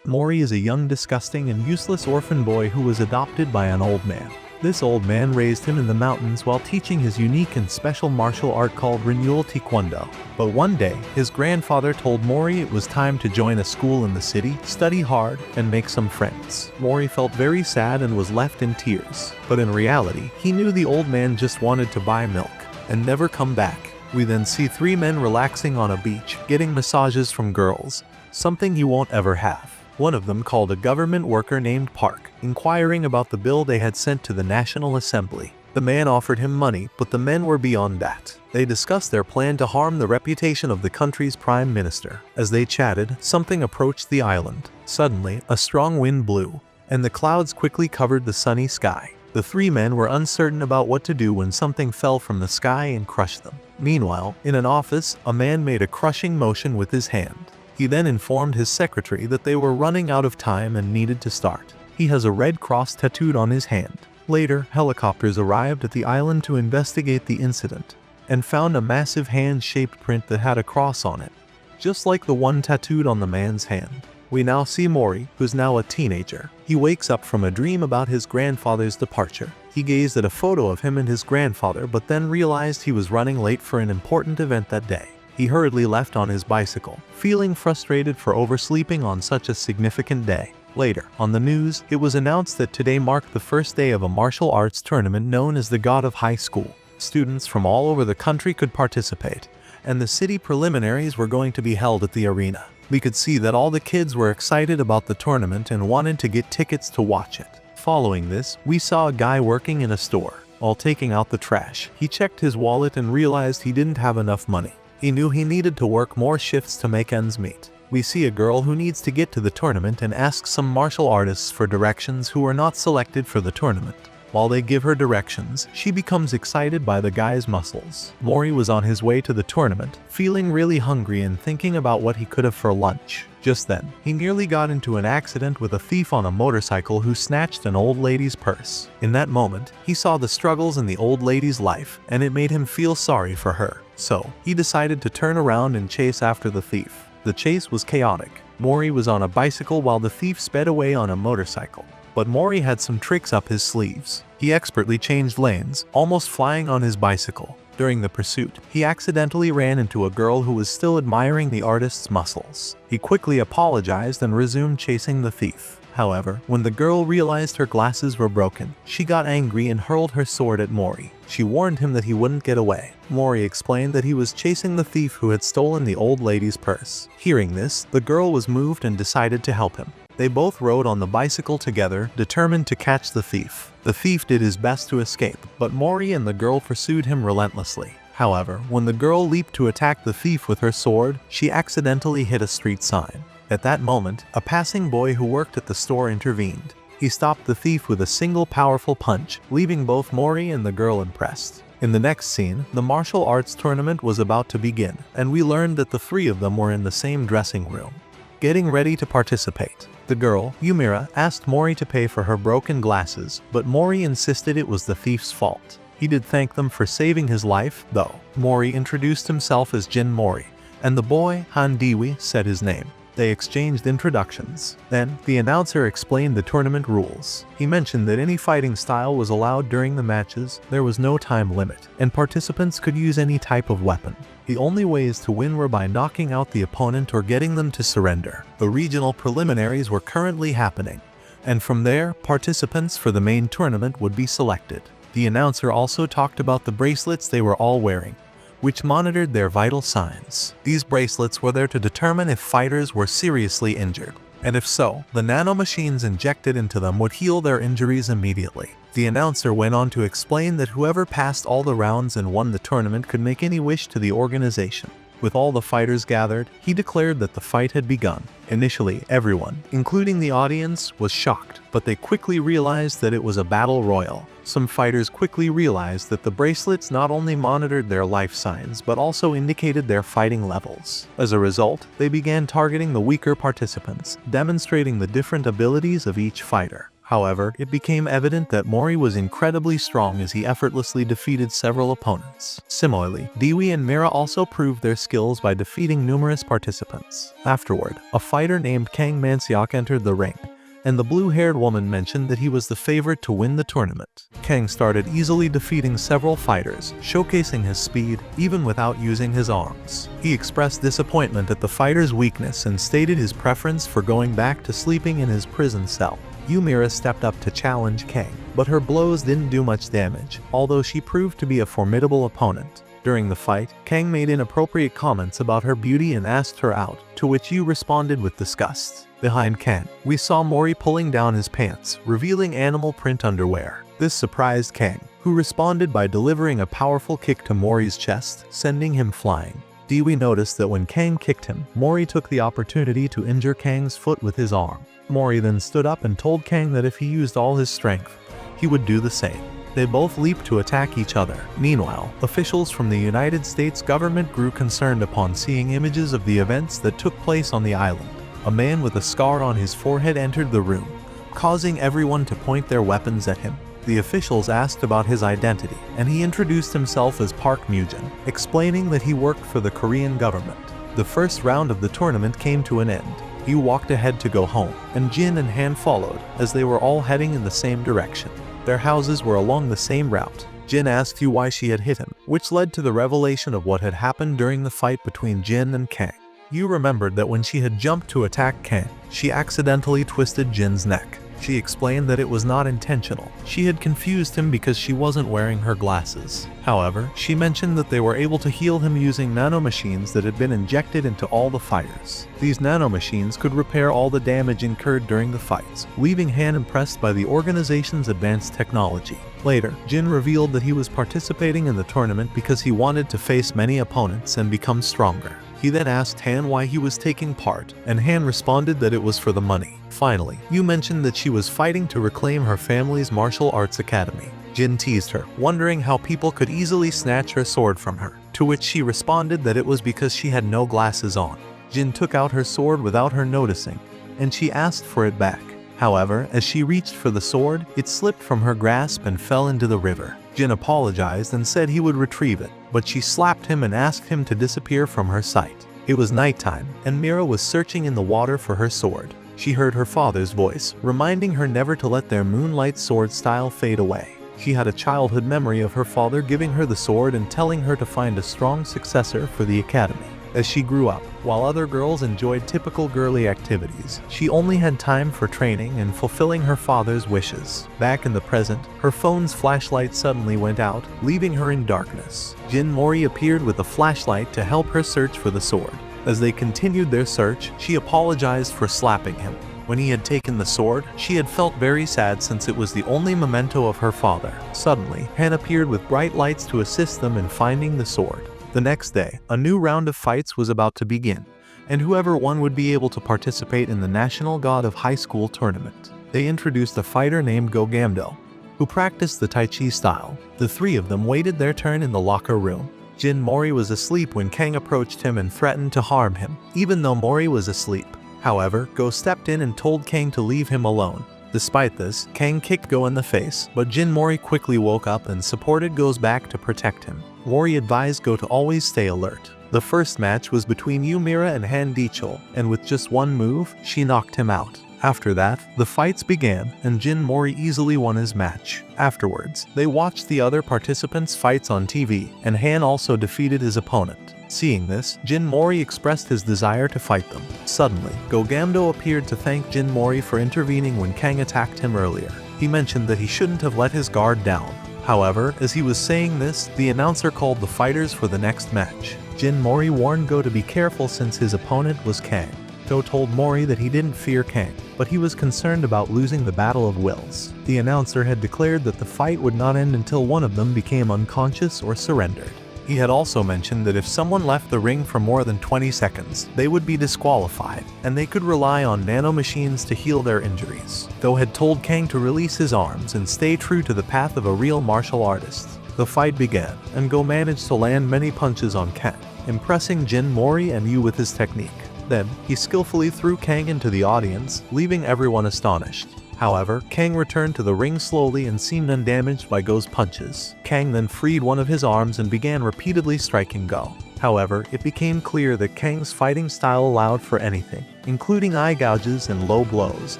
Mori is a young, disgusting, and useless orphan boy who was adopted by an old man. This old man raised him in the mountains while teaching his unique and special martial art called Renewal Taekwondo. But one day, his grandfather told Mori it was time to join a school in the city, study hard, and make some friends. Mori felt very sad and was left in tears. But in reality, he knew the old man just wanted to buy milk and never come back. We then see three men relaxing on a beach, getting massages from girls, something you won't ever have. One of them called a government worker named Park, inquiring about the bill they had sent to the National Assembly. The man offered him money, but the men were beyond that. They discussed their plan to harm the reputation of the country's prime minister. As they chatted, something approached the island. Suddenly, a strong wind blew, and the clouds quickly covered the sunny sky. The three men were uncertain about what to do when something fell from the sky and crushed them. Meanwhile, in an office, a man made a crushing motion with his hand. He then informed his secretary that they were running out of time and needed to start. He has a red cross tattooed on his hand. Later, helicopters arrived at the island to investigate the incident and found a massive hand-shaped print that had a cross on it, just like the one tattooed on the man's hand. We now see Mori, who's now a teenager. He wakes up from a dream about his grandfather's departure. He gazed at a photo of him and his grandfather, but then realized he was running late for an important event that day. He hurriedly left on his bicycle, feeling frustrated for oversleeping on such a significant day. Later, on the news, it was announced that today marked the first day of a martial arts tournament known as the God of High School. Students from all over the country could participate, and the city preliminaries were going to be held at the arena. We could see that all the kids were excited about the tournament and wanted to get tickets to watch it. Following this, we saw a guy working in a store. While taking out the trash, he checked his wallet and realized he didn't have enough money. He knew he needed to work more shifts to make ends meet. We see a girl who needs to get to the tournament and asks some martial artists for directions who are not selected for the tournament. While they give her directions, she becomes excited by the guy's muscles. Mori was on his way to the tournament, feeling really hungry and thinking about what he could have for lunch. Just then, he nearly got into an accident with a thief on a motorcycle who snatched an old lady's purse. In that moment, he saw the struggles in the old lady's life, and it made him feel sorry for her. So, he decided to turn around and chase after the thief. The chase was chaotic. Mori was on a bicycle while the thief sped away on a motorcycle. But Mori had some tricks up his sleeves. He expertly changed lanes, almost flying on his bicycle. During the pursuit, he accidentally ran into a girl who was still admiring the artist's muscles. He quickly apologized and resumed chasing the thief. However, when the girl realized her glasses were broken, she got angry and hurled her sword at Mori. She warned him that he wouldn't get away. Mori explained that he was chasing the thief who had stolen the old lady's purse. Hearing this, the girl was moved and decided to help him. They both rode on the bicycle together, determined to catch the thief. The thief did his best to escape, but Mori and the girl pursued him relentlessly. However, when the girl leaped to attack the thief with her sword, she accidentally hit a street sign. At that moment, a passing boy who worked at the store intervened. He stopped the thief with a single powerful punch, leaving both Mori and the girl impressed. In the next scene, the martial arts tournament was about to begin, and we learned that the three of them were in the same dressing room, getting ready to participate. The girl, Yumira, asked Mori to pay for her broken glasses, but Mori insisted it was the thief's fault. He did thank them for saving his life, though. Mori introduced himself as Jin Mori, and the boy, Handiwi, said his name. They exchanged introductions. Then, the announcer explained the tournament rules. He mentioned that any fighting style was allowed during the matches, there was no time limit, and participants could use any type of weapon. The only ways to win were by knocking out the opponent or getting them to surrender. The regional preliminaries were currently happening, and from there, participants for the main tournament would be selected. The announcer also talked about the bracelets they were all wearing, which monitored their vital signs. These bracelets were there to determine if fighters were seriously injured, and if so, the nanomachines injected into them would heal their injuries immediately. The announcer went on to explain that whoever passed all the rounds and won the tournament could make any wish to the organization. With all the fighters gathered, he declared that the fight had begun. Initially, everyone, including the audience, was shocked, but they quickly realized that it was a battle royal. Some fighters quickly realized that the bracelets not only monitored their life signs, but also indicated their fighting levels. As a result, they began targeting the weaker participants, demonstrating the different abilities of each fighter. However, it became evident that Mori was incredibly strong as he effortlessly defeated several opponents. Similarly, Dewey and Mira also proved their skills by defeating numerous participants. Afterward, a fighter named Kang Manseok entered the ring, and the blue-haired woman mentioned that he was the favorite to win the tournament. Kang started easily defeating several fighters, showcasing his speed even without using his arms. He expressed disappointment at the fighter's weakness and stated his preference for going back to sleeping in his prison cell. Mira stepped up to challenge Kang, but her blows didn't do much damage, although she proved to be a formidable opponent. During the fight, Kang made inappropriate comments about her beauty and asked her out, to which Yu responded with disgust. Behind Kang, we saw Mori pulling down his pants, revealing animal print underwear. This surprised Kang, who responded by delivering a powerful kick to Mori's chest, sending him flying. Dewey noticed that when Kang kicked him, Mori took the opportunity to injure Kang's foot with his arm. Mori then stood up and told Kang that if he used all his strength, he would do the same. They both leaped to attack each other. Meanwhile, officials from the United States government grew concerned upon seeing images of the events that took place on the island. A man with a scar on his forehead entered the room, causing everyone to point their weapons at him. The officials asked about his identity, and he introduced himself as Park Mujin, explaining that he worked for the Korean government. The first round of the tournament came to an end. Yu walked ahead to go home, and Jin and Han followed, as they were all heading in the same direction. Their houses were along the same route. Jin asked Yu why she had hit him, which led to the revelation of what had happened during the fight between Jin and Kang. Yu remembered that when she had jumped to attack Kang, she accidentally twisted Jin's neck. She explained that it was not intentional. She had confused him because she wasn't wearing her glasses. However, she mentioned that they were able to heal him using nanomachines that had been injected into all the fighters. These nanomachines could repair all the damage incurred during the fights, leaving Han impressed by the organization's advanced technology. Later, Jin revealed that he was participating in the tournament because he wanted to face many opponents and become stronger. He then asked Han why he was taking part, and Han responded that it was for the money. Finally, Yu mentioned that she was fighting to reclaim her family's martial arts academy. Jin teased her, wondering how people could easily snatch her sword from her, to which she responded that it was because she had no glasses on. Jin took out her sword without her noticing, and she asked for it back. However, as she reached for the sword, it slipped from her grasp and fell into the river. Jin apologized and said he would retrieve it, but she slapped him and asked him to disappear from her sight. It was nighttime, and Mira was searching in the water for her sword. She heard her father's voice, reminding her never to let their moonlight sword style fade away. She had a childhood memory of her father giving her the sword and telling her to find a strong successor for the academy. As she grew up, while other girls enjoyed typical girly activities, she only had time for training and fulfilling her father's wishes. Back in the present, her phone's flashlight suddenly went out, leaving her in darkness. Jin Mori appeared with a flashlight to help her search for the sword. As they continued their search, she apologized for slapping him. When he had taken the sword, she had felt very sad since it was the only memento of her father. Suddenly, Han appeared with bright lights to assist them in finding the sword. The next day, a new round of fights was about to begin, and whoever won would be able to participate in the National God of High School tournament. They introduced a fighter named Go Gamdo, who practiced the Tai Chi style. The three of them waited their turn in the locker room. Jin Mori was asleep when Kang approached him and threatened to harm him, even though Mori was asleep. However, Go stepped in and told Kang to leave him alone. Despite this, Kang kicked Go in the face, but Jin Mori quickly woke up and supported Go's back to protect him. Mori advised Go to always stay alert. The first match was between Yu Mira and Han Dichol, and with just one move, she knocked him out. After that, the fights began, and Jin Mori easily won his match. Afterwards, they watched the other participants' fights on TV, and Han also defeated his opponent. Seeing this, Jin Mori expressed his desire to fight them. Suddenly, Go Gamdo appeared to thank Jin Mori for intervening when Kang attacked him earlier. He mentioned that he shouldn't have let his guard down. However, as he was saying this, the announcer called the fighters for the next match. Jin Mori warned Go to be careful since his opponent was Kang. Go told Mori that he didn't fear Kang, but he was concerned about losing the Battle of Wills. The announcer had declared that the fight would not end until one of them became unconscious or surrendered. He had also mentioned that if someone left the ring for more than 20 seconds, they would be disqualified, and they could rely on nanomachines to heal their injuries. Go had told Kang to release his arms and stay true to the path of a real martial artist. The fight began, and Go managed to land many punches on Kang, impressing Jin Mori and Yu with his technique. Then, he skillfully threw Kang into the audience, leaving everyone astonished. However, Kang returned to the ring slowly and seemed undamaged by Go's punches. Kang then freed one of his arms and began repeatedly striking Go. However, it became clear that Kang's fighting style allowed for anything, including eye gouges and low blows,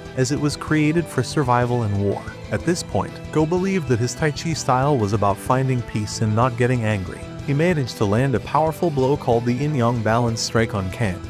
as it was created for survival in war. At this point, Go believed that his Tai Chi style was about finding peace and not getting angry. He managed to land a powerful blow called the Yin-Yang Balance Strike on Kang,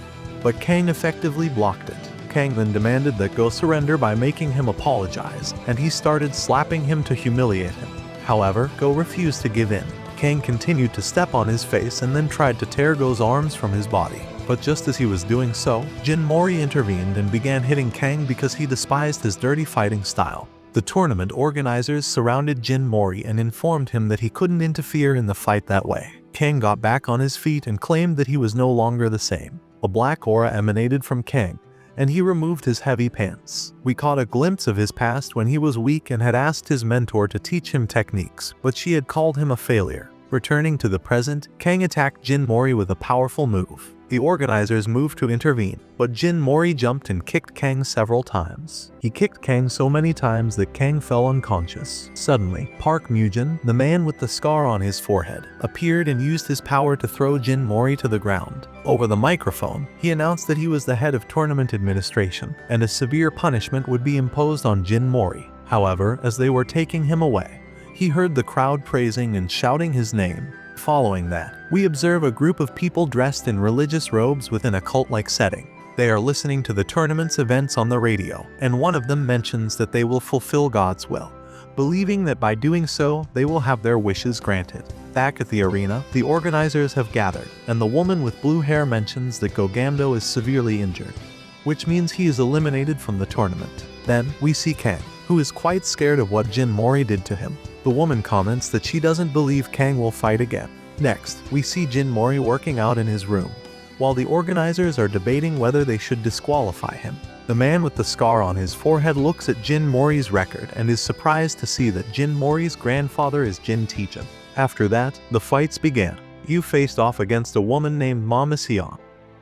but Kang effectively blocked it. Kang then demanded that Go surrender by making him apologize, and he started slapping him to humiliate him. However, Go refused to give in. Kang continued to step on his face and then tried to tear Go's arms from his body. But just as he was doing so, Jin Mori intervened and began hitting Kang because he despised his dirty fighting style. The tournament organizers surrounded Jin Mori and informed him that he couldn't interfere in the fight that way. Kang got back on his feet and claimed that he was no longer the same. A black aura emanated from Kang, and he removed his heavy pants. We caught a glimpse of his past when he was weak and had asked his mentor to teach him techniques, but she had called him a failure. Returning to the present, Kang attacked Jin Mori with a powerful move. The organizers moved to intervene, but Jin Mori jumped and kicked Kang several times. He kicked Kang so many times that Kang fell unconscious. Suddenly, Park Mujin, the man with the scar on his forehead, appeared and used his power to throw Jin Mori to the ground. Over the microphone, he announced that he was the head of tournament administration, and a severe punishment would be imposed on Jin Mori. However, as they were taking him away, he heard the crowd praising and shouting his name. Following that, we observe a group of people dressed in religious robes within a cult-like setting. They are listening to the tournament's events on the radio, and one of them mentions that they will fulfill God's will, believing that by doing so, they will have their wishes granted. Back at the arena, the organizers have gathered, and the woman with blue hair mentions that Gogamdo is severely injured, which means he is eliminated from the tournament. Then, we see Kang, who is quite scared of what Jin Mori did to him. The woman comments that she doesn't believe Kang will fight again. Next, we see Jin Mori working out in his room, while the organizers are debating whether they should disqualify him. The man with the scar on his forehead looks at Jin Mori's record and is surprised to see that Jin Mori's grandfather is Jin Tijin. After that, the fights began. Yu faced off against a woman named Ma Xian,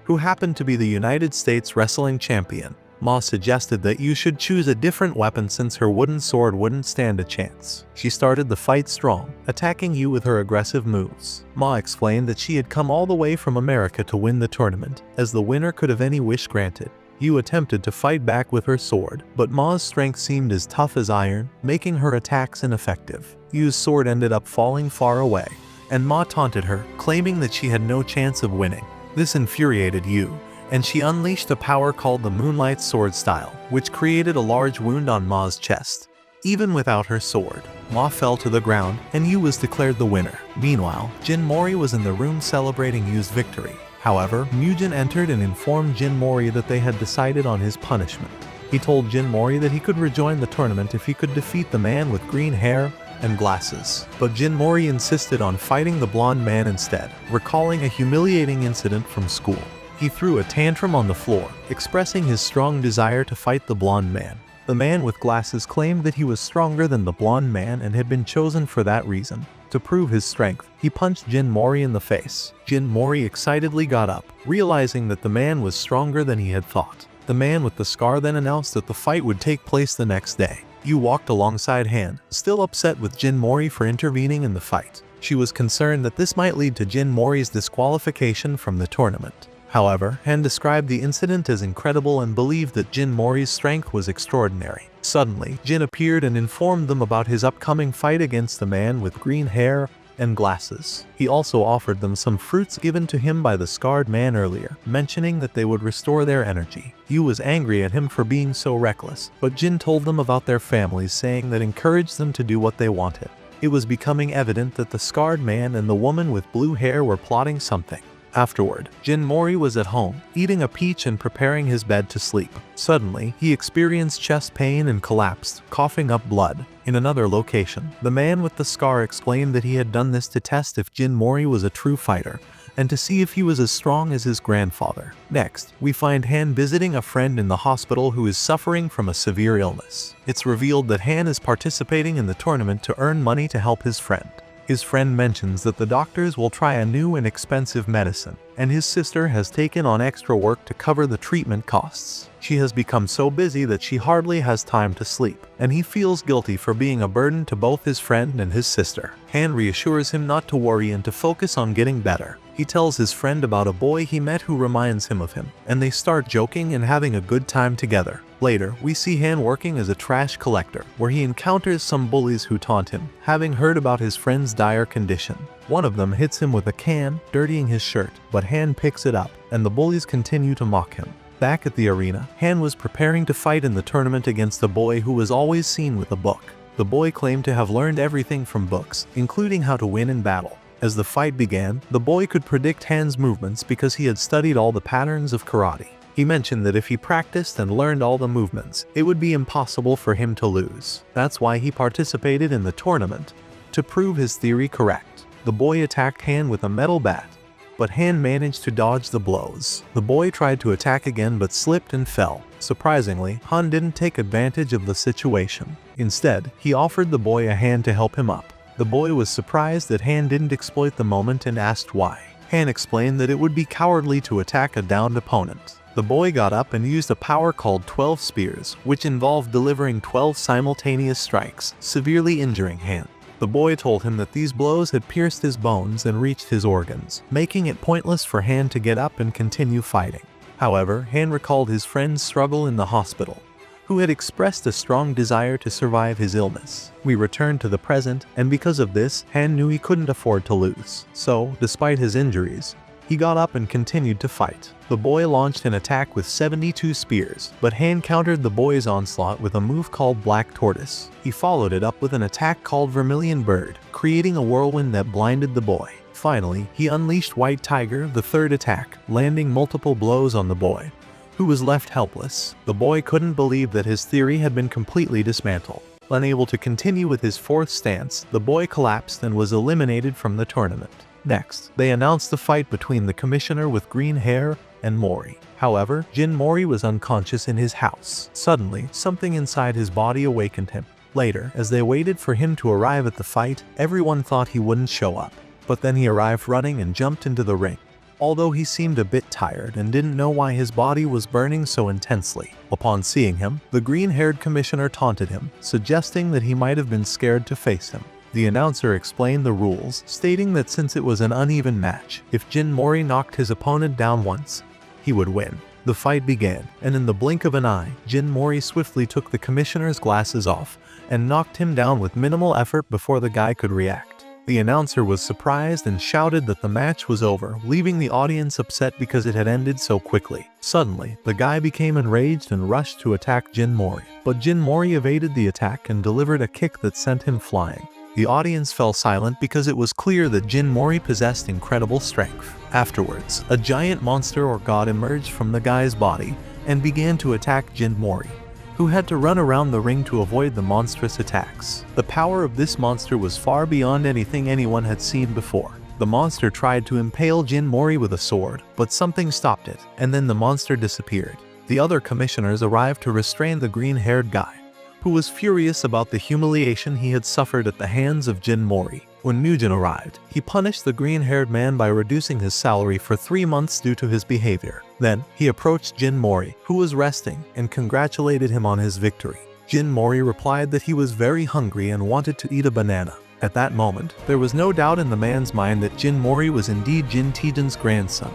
who happened to be the United States wrestling champion. Ma suggested that Yu should choose a different weapon since her wooden sword wouldn't stand a chance. She started the fight strong, attacking Yu with her aggressive moves. Ma explained that she had come all the way from America to win the tournament, as the winner could have any wish granted. Yu attempted to fight back with her sword, but Ma's strength seemed as tough as iron, making her attacks ineffective. Yu's sword ended up falling far away, and Ma taunted her, claiming that she had no chance of winning. This infuriated Yu, and she unleashed a power called the Moonlight Sword Style, which created a large wound on Ma's chest. Even without her sword, Ma fell to the ground, and Yu was declared the winner. Meanwhile, Jin Mori was in the room celebrating Yu's victory. However, Mujin entered and informed Jin Mori that they had decided on his punishment. He told Jin Mori that he could rejoin the tournament if he could defeat the man with green hair and glasses. But Jin Mori insisted on fighting the blonde man instead, recalling a humiliating incident from school. He threw a tantrum on the floor, expressing his strong desire to fight the blonde man. The man with glasses claimed that he was stronger than the blonde man and had been chosen for that reason. To prove his strength, he punched Jin Mori in the face. Jin Mori excitedly got up, realizing that the man was stronger than he had thought. The man with the scar then announced that the fight would take place the next day. Yu walked alongside Han, still upset with Jin Mori for intervening in the fight. She was concerned that this might lead to Jin Mori's disqualification from the tournament. However, Han described the incident as incredible and believed that Jin Mori's strength was extraordinary. Suddenly, Jin appeared and informed them about his upcoming fight against the man with green hair and glasses. He also offered them some fruits given to him by the scarred man earlier, mentioning that they would restore their energy. Yu was angry at him for being so reckless, but Jin told them about their families, saying that encouraged them to do what they wanted. It was becoming evident that the scarred man and the woman with blue hair were plotting something. Afterward, Jin Mori was at home, eating a peach and preparing his bed to sleep. Suddenly, he experienced chest pain and collapsed, coughing up blood. In another location, the man with the scar explained that he had done this to test if Jin Mori was a true fighter, and to see if he was as strong as his grandfather. Next, we find Han visiting a friend in the hospital who is suffering from a severe illness. It's revealed that Han is participating in the tournament to earn money to help his friend. His friend mentions that the doctors will try a new and expensive medicine, and his sister has taken on extra work to cover the treatment costs. She has become so busy that she hardly has time to sleep, and he feels guilty for being a burden to both his friend and his sister. Han reassures him not to worry and to focus on getting better. He tells his friend about a boy he met who reminds him of him, and they start joking and having a good time together. Later, we see Han working as a trash collector, where he encounters some bullies who taunt him, having heard about his friend's dire condition. One of them hits him with a can, dirtying his shirt, but Han picks it up, and the bullies continue to mock him. Back at the arena, Han was preparing to fight in the tournament against a boy who was always seen with a book. The boy claimed to have learned everything from books, including how to win in battle. As the fight began, the boy could predict Han's movements because he had studied all the patterns of karate. He mentioned that if he practiced and learned all the movements, it would be impossible for him to lose. That's why he participated in the tournament, to prove his theory correct. The boy attacked Han with a metal bat, but Han managed to dodge the blows. The boy tried to attack again but slipped and fell. Surprisingly, Han didn't take advantage of the situation. Instead, he offered the boy a hand to help him up. The boy was surprised that Han didn't exploit the moment and asked why. Han explained that it would be cowardly to attack a downed opponent. The boy got up and used a power called 12 Spears, which involved delivering 12 simultaneous strikes, severely injuring Han. The boy told him that these blows had pierced his bones and reached his organs, making it pointless for Han to get up and continue fighting. However, Han recalled his friend's struggle in the hospital, who had expressed a strong desire to survive his illness. We returned to the present, and because of this, Han knew he couldn't afford to lose. So, despite his injuries, he got up and continued to fight. The boy launched an attack with 72 spears, but Han countered the boy's onslaught with a move called Black Tortoise. He followed it up with an attack called Vermilion Bird, creating a whirlwind that blinded the boy. Finally, he unleashed White Tiger, the third attack, landing multiple blows on the boy, who was left helpless. The boy couldn't believe that his theory had been completely dismantled. Unable to continue with his fourth stance, the boy collapsed and was eliminated from the tournament. Next, they announced the fight between the commissioner with green hair and Mori. However, Jin Mori was unconscious in his house. Suddenly, something inside his body awakened him. Later, as they waited for him to arrive at the fight, everyone thought he wouldn't show up. But then he arrived running and jumped into the ring. Although he seemed a bit tired and didn't know why his body was burning so intensely. Upon seeing him, the green-haired commissioner taunted him, suggesting that he might have been scared to face him. The announcer explained the rules, stating that since it was an uneven match, if Jin Mori knocked his opponent down once, he would win. The fight began, and in the blink of an eye, Jin Mori swiftly took the commissioner's glasses off and knocked him down with minimal effort before the guy could react. The announcer was surprised and shouted that the match was over, leaving the audience upset because it had ended so quickly. Suddenly, the guy became enraged and rushed to attack Jin Mori, but Jin Mori evaded the attack and delivered a kick that sent him flying. The audience fell silent because it was clear that Jin Mori possessed incredible strength. Afterwards, a giant monster or god emerged from the guy's body and began to attack Jin Mori, who had to run around the ring to avoid the monstrous attacks. The power of this monster was far beyond anything anyone had seen before. The monster tried to impale Jin Mori with a sword, but something stopped it, and then the monster disappeared. The other commissioners arrived to restrain the green-haired guy, who was furious about the humiliation he had suffered at the hands of Jin Mori. When Mugen arrived, he punished the green-haired man by reducing his salary for 3 months due to his behavior. Then, he approached Jin Mori, who was resting, and congratulated him on his victory. Jin Mori replied that he was very hungry and wanted to eat a banana. At that moment, there was no doubt in the man's mind that Jin Mori was indeed Jin Tijin's grandson,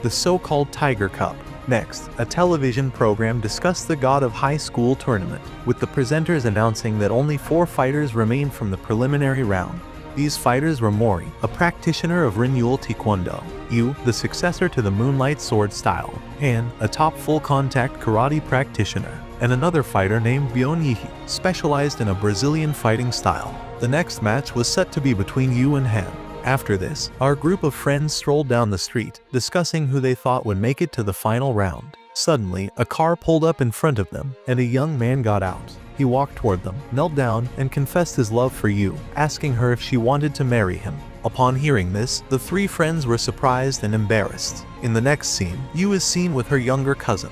the so-called Tiger Cub. Next, a television program discussed the God of High School tournament, with the presenters announcing that only 4 fighters remained from the preliminary round. These fighters were Mori, a practitioner of Renewal Taekwondo, Yu, the successor to the Moonlight Sword style, Han, a top full-contact karate practitioner, and another fighter named Byon Yihi, specialized in a Brazilian fighting style. The next match was set to be between Yu and Han. After this, our group of friends strolled down the street, discussing who they thought would make it to the final round. Suddenly, a car pulled up in front of them, and a young man got out. He walked toward them, knelt down, and confessed his love for Yu, asking her if she wanted to marry him. Upon hearing this, the 3 friends were surprised and embarrassed. In the next scene, Yu is seen with her younger cousin,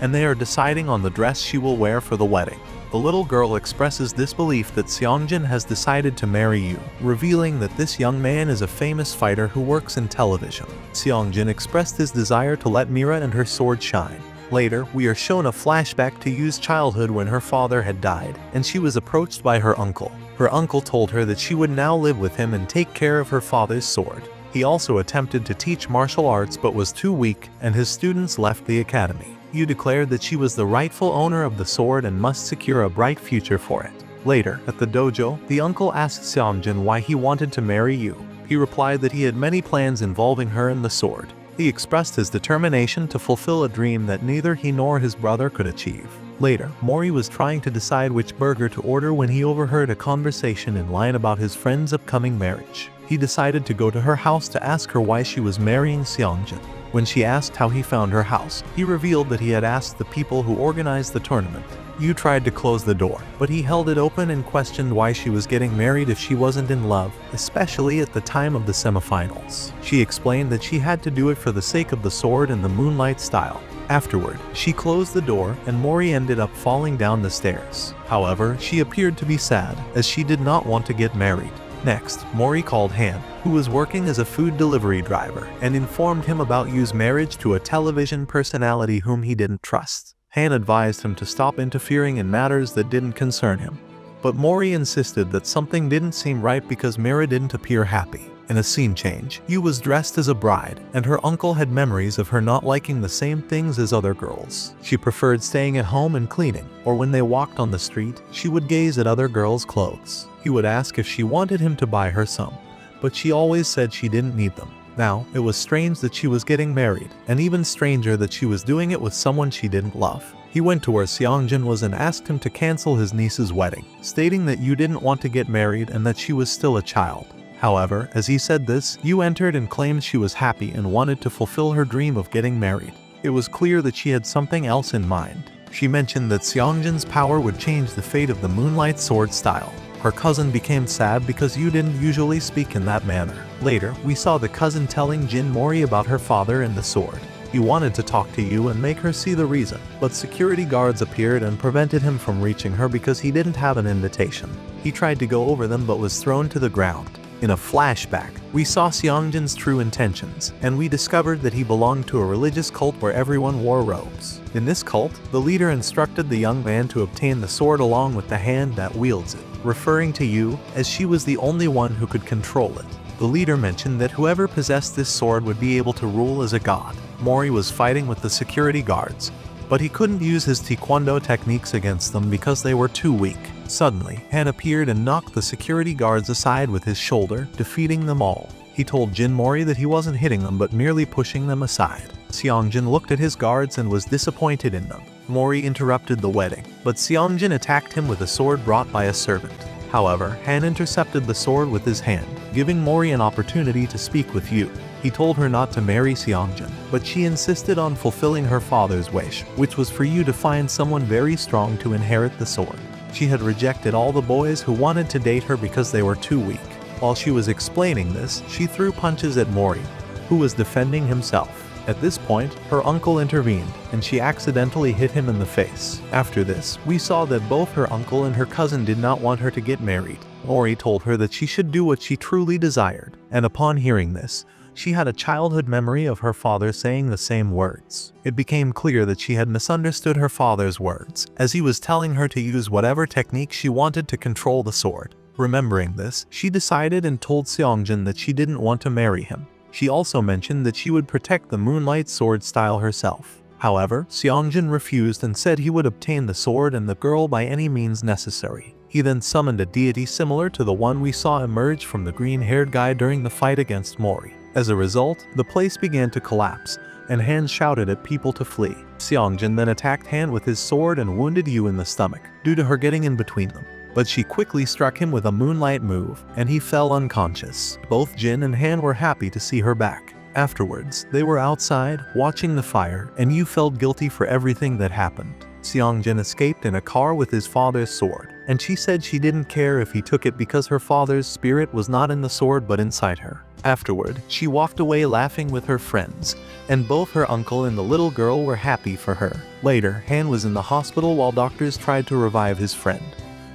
and they are deciding on the dress she will wear for the wedding. The little girl expresses this belief that Seongjin has decided to marry Yu, revealing that this young man is a famous fighter who works in television. Seongjin expressed his desire to let Mira and her sword shine. Later, we are shown a flashback to Yu's childhood when her father had died, and she was approached by her uncle. Her uncle told her that she would now live with him and take care of her father's sword. He also attempted to teach martial arts but was too weak, and his students left the academy. Yu declared that she was the rightful owner of the sword and must secure a bright future for it. Later, at the dojo, the uncle asked Seongjin why he wanted to marry Yu. He replied that he had many plans involving her and the sword. He expressed his determination to fulfill a dream that neither he nor his brother could achieve. Later, Mori was trying to decide which burger to order when he overheard a conversation in line about his friend's upcoming marriage. He decided to go to her house to ask her why she was marrying Seongjin. When she asked how he found her house, he revealed that he had asked the people who organized the tournament. Yu tried to close the door, but he held it open and questioned why she was getting married if she wasn't in love, especially at the time of the semifinals. She explained that she had to do it for the sake of the sword and the moonlight style. Afterward, she closed the door and Mori ended up falling down the stairs. However, she appeared to be sad, as she did not want to get married. Next, Mori called Han, who was working as a food delivery driver, and informed him about Yu's marriage to a television personality whom he didn't trust. Han advised him to stop interfering in matters that didn't concern him. But Mori insisted that something didn't seem right because Mira didn't appear happy. In a scene change, Yu was dressed as a bride, and her uncle had memories of her not liking the same things as other girls. She preferred staying at home and cleaning, or when they walked on the street, she would gaze at other girls' clothes. He would ask if she wanted him to buy her some, but she always said she didn't need them. Now, it was strange that she was getting married, and even stranger that she was doing it with someone she didn't love. He went to where Seongjin was and asked him to cancel his niece's wedding, stating that Yu didn't want to get married and that she was still a child. However, as he said this, Yu entered and claimed she was happy and wanted to fulfill her dream of getting married. It was clear that she had something else in mind. She mentioned that Seongjin's power would change the fate of the moonlight sword style. Her cousin became sad because Yu didn't usually speak in that manner. Later, we saw the cousin telling Jin Mori about her father and the sword. He wanted to talk to Yu and make her see the reason, but security guards appeared and prevented him from reaching her because he didn't have an invitation. He tried to go over them but was thrown to the ground. In a flashback, we saw Seongjin's true intentions, and we discovered that he belonged to a religious cult where everyone wore robes. In this cult, the leader instructed the young man to obtain the sword along with the hand that wields it, referring to Yu as she was the only one who could control it. The leader mentioned that whoever possessed this sword would be able to rule as a god. Mori was fighting with the security guards, but he couldn't use his taekwondo techniques against them because they were too weak. Suddenly, Han appeared and knocked the security guards aside with his shoulder, defeating them all. He told Jin Mori that he wasn't hitting them but merely pushing them aside. Seongjin looked at his guards and was disappointed in them. Mori interrupted the wedding, but Seongjin attacked him with a sword brought by a servant. However, Han intercepted the sword with his hand, giving Mori an opportunity to speak with Yu. He told her not to marry Seongjin, but she insisted on fulfilling her father's wish, which was for Yu to find someone very strong to inherit the sword. She had rejected all the boys who wanted to date her because they were too weak. While she was explaining this, she threw punches at Mori, who was defending himself. At this point, her uncle intervened, and she accidentally hit him in the face. After this, we saw that both her uncle and her cousin did not want her to get married. Mori told her that she should do what she truly desired, and upon hearing this, she had a childhood memory of her father saying the same words. It became clear that she had misunderstood her father's words, as he was telling her to use whatever technique she wanted to control the sword. Remembering this, she decided and told Seongjin that she didn't want to marry him. She also mentioned that she would protect the moonlight sword style herself. However, Seongjin refused and said he would obtain the sword and the girl by any means necessary. He then summoned a deity similar to the one we saw emerge from the green-haired guy during the fight against Mori. As a result, the place began to collapse, and Han shouted at people to flee. Seongjin then attacked Han with his sword and wounded Yu in the stomach, due to her getting in between them. But she quickly struck him with a moonlight move, and he fell unconscious. Both Jin and Han were happy to see her back. Afterwards, they were outside, watching the fire, and Yu felt guilty for everything that happened. Seongjin escaped in a car with his father's sword, and she said she didn't care if he took it because her father's spirit was not in the sword but inside her. Afterward, she walked away laughing with her friends, and both her uncle and the little girl were happy for her. Later, Han was in the hospital while doctors tried to revive his friend,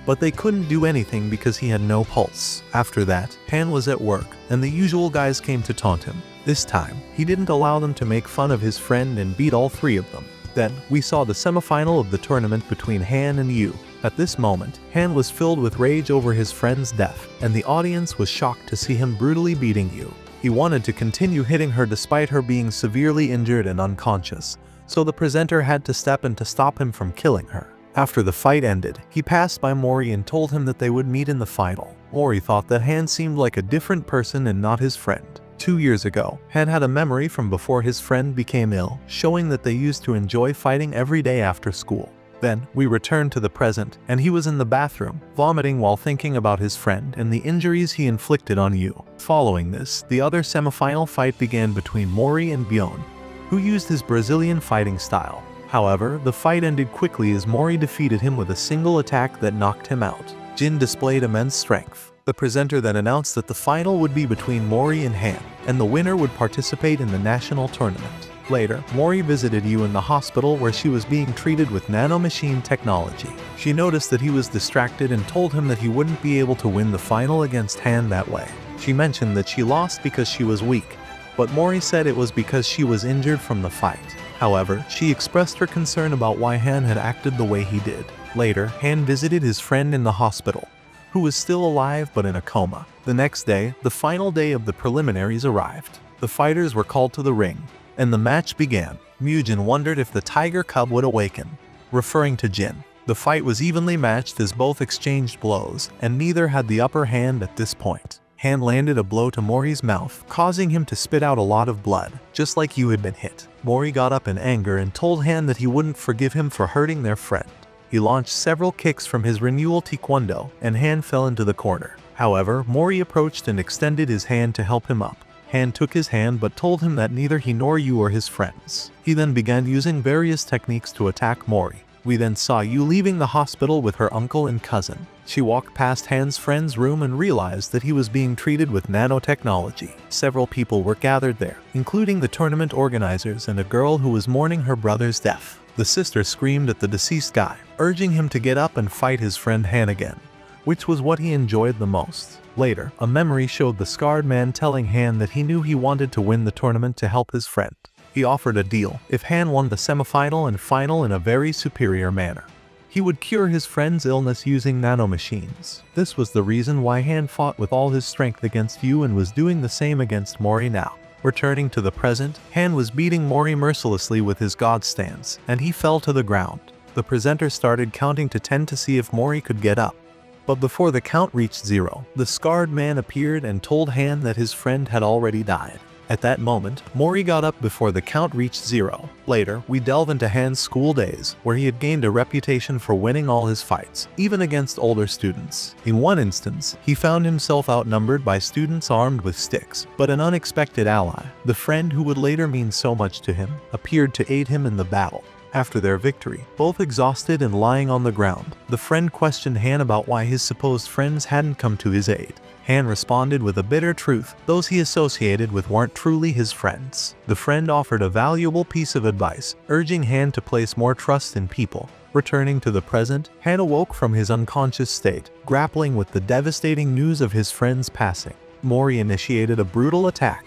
but they couldn't do anything because he had no pulse. After that, Han was at work, and the usual guys came to taunt him. This time, he didn't allow them to make fun of his friend and beat all three of them. Then, we saw the semifinal of the tournament between Han and Yu. At this moment, Han was filled with rage over his friend's death, and the audience was shocked to see him brutally beating Yu. He wanted to continue hitting her despite her being severely injured and unconscious, so the presenter had to step in to stop him from killing her. After the fight ended, he passed by Mori and told him that they would meet in the final. Mori thought that Han seemed like a different person and not his friend. 2 years ago, Han had a memory from before his friend became ill, showing that they used to enjoy fighting every day after school. Then, we returned to the present, and he was in the bathroom, vomiting while thinking about his friend and the injuries he inflicted on Yu. Following this, the other semifinal fight began between Mori and Byon, who used his Brazilian fighting style. However, the fight ended quickly as Mori defeated him with a single attack that knocked him out. Jin displayed immense strength. The presenter then announced that the final would be between Mori and Han, and the winner would participate in the national tournament. Later, Mori visited Yu in the hospital where she was being treated with nanomachine technology. She noticed that he was distracted and told him that he wouldn't be able to win the final against Han that way. She mentioned that she lost because she was weak, but Mori said it was because she was injured from the fight. However, she expressed her concern about why Han had acted the way he did. Later, Han visited his friend in the hospital, who was still alive but in a coma. The next day, the final day of the preliminaries arrived. The fighters were called to the ring, and the match began. Mugen wondered if the tiger cub would awaken, referring to Jin. The fight was evenly matched as both exchanged blows, and neither had the upper hand at this point. Han landed a blow to Mori's mouth, causing him to spit out a lot of blood, just like Yu had been hit. Mori got up in anger and told Han that he wouldn't forgive him for hurting their friend. He launched several kicks from his renewal taekwondo, and Han fell into the corner. However, Mori approached and extended his hand to help him up. Han took his hand but told him that neither he nor Yu were his friends. He then began using various techniques to attack Mori. We then saw Yu leaving the hospital with her uncle and cousin. She walked past Han's friend's room and realized that he was being treated with nanotechnology. Several people were gathered there, including the tournament organizers and a girl who was mourning her brother's death. The sister screamed at the deceased guy, urging him to get up and fight his friend Han again, which was what he enjoyed the most. Later, a memory showed the scarred man telling Han that he knew he wanted to win the tournament to help his friend. He offered a deal. If Han won the semifinal and final in a very superior manner, he would cure his friend's illness using nanomachines. This was the reason why Han fought with all his strength against Yu and was doing the same against Mori now. Returning to the present, Han was beating Mori mercilessly with his god stance, and he fell to the ground. The presenter started counting to 10 to see if Mori could get up. But before the count reached 0, the scarred man appeared and told Han that his friend had already died. At that moment, Mori got up before the count reached 0. Later, we delve into Han's school days, where he had gained a reputation for winning all his fights, even against older students. In one instance, he found himself outnumbered by students armed with sticks, but an unexpected ally, the friend who would later mean so much to him, appeared to aid him in the battle. After their victory, both exhausted and lying on the ground, the friend questioned Han about why his supposed friends hadn't come to his aid. Han responded with a bitter truth: those he associated with weren't truly his friends. The friend offered a valuable piece of advice, urging Han to place more trust in people. Returning to the present, Han awoke from his unconscious state, grappling with the devastating news of his friend's passing. Mori initiated a brutal attack,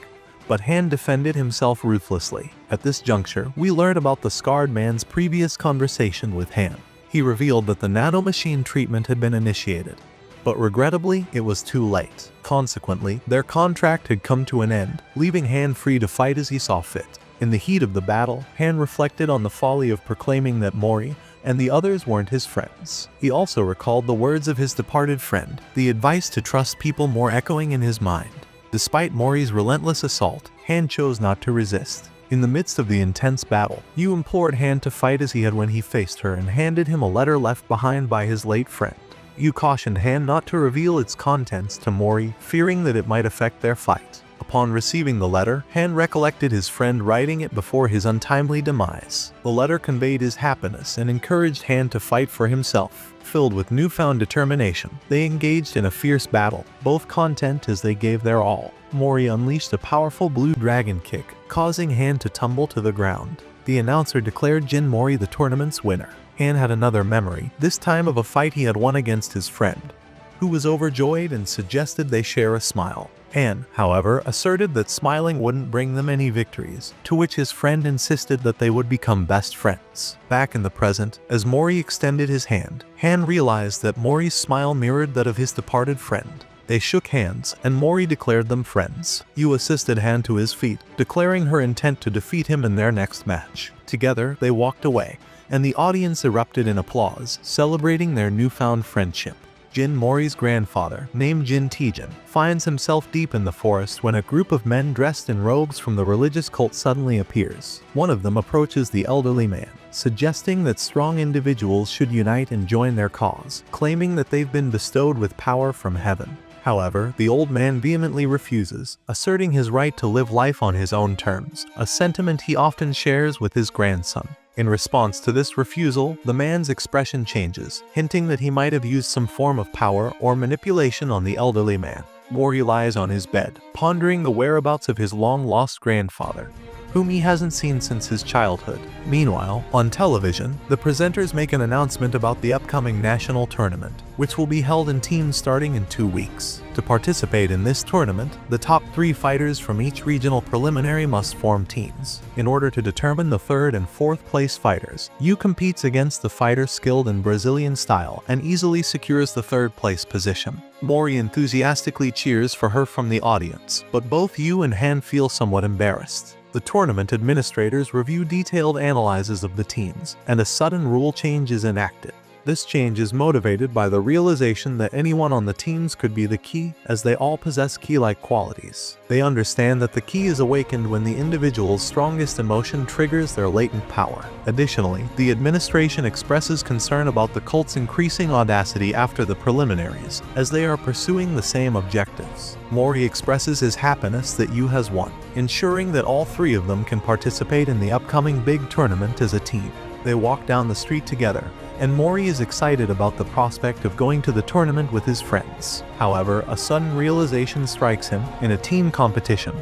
but Han defended himself ruthlessly. At this juncture, we learn about the scarred man's previous conversation with Han. He revealed that the nanomachine treatment had been initiated, but regrettably, it was too late. Consequently, their contract had come to an end, leaving Han free to fight as he saw fit. In the heat of the battle, Han reflected on the folly of proclaiming that Mori and the others weren't his friends. He also recalled the words of his departed friend, the advice to trust people more echoing in his mind. Despite Mori's relentless assault, Han chose not to resist. In the midst of the intense battle, Yu implored Han to fight as he had when he faced her and handed him a letter left behind by his late friend. Yu cautioned Han not to reveal its contents to Mori, fearing that it might affect their fight. Upon receiving the letter, Han recollected his friend writing it before his untimely demise. The letter conveyed his happiness and encouraged Han to fight for himself. Filled with newfound determination, they engaged in a fierce battle, both content as they gave their all. Mori unleashed a powerful blue dragon kick, causing Han to tumble to the ground. The announcer declared Jin Mori the tournament's winner. Han had another memory, this time of a fight he had won against his friend, who was overjoyed and suggested they share a smile. Han, however, asserted that smiling wouldn't bring them any victories, to which his friend insisted that they would become best friends. Back in the present, as Mori extended his hand, Han realized that Mori's smile mirrored that of his departed friend. They shook hands, and Mori declared them friends. Yu assisted Han to his feet, declaring her intent to defeat him in their next match. Together, they walked away, and the audience erupted in applause, celebrating their newfound friendship. Jin Mori's grandfather, named Jin Taejin, finds himself deep in the forest when a group of men dressed in robes from the religious cult suddenly appears. One of them approaches the elderly man, suggesting that strong individuals should unite and join their cause, claiming that they've been bestowed with power from heaven. However, the old man vehemently refuses, asserting his right to live life on his own terms, a sentiment he often shares with his grandson. In response to this refusal, the man's expression changes, hinting that he might have used some form of power or manipulation on the elderly man. Mori lies on his bed, pondering the whereabouts of his long-lost grandfather, whom he hasn't seen since his childhood. Meanwhile, on television, the presenters make an announcement about the upcoming national tournament, which will be held in teams starting in 2 weeks. To participate in this tournament, the top 3 fighters from each regional preliminary must form teams. In order to determine the 3rd and 4th place fighters, Yu competes against the fighter skilled in Brazilian style and easily secures the 3rd place position. Mori enthusiastically cheers for her from the audience, but both Yu and Han feel somewhat embarrassed. The tournament administrators review detailed analyses of the teams, and a sudden rule change is enacted. This change is motivated by the realization that anyone on the teams could be the key, as they all possess key-like qualities. They understand that the key is awakened when the individual's strongest emotion triggers their latent power. Additionally, the administration expresses concern about the cult's increasing audacity after the preliminaries, as they are pursuing the same objectives. Mori expresses his happiness that Yu has won, ensuring that all 3 of them can participate in the upcoming big tournament as a team. They walk down the street together, and Mori is excited about the prospect of going to the tournament with his friends. However, a sudden realization strikes him: in a team competition,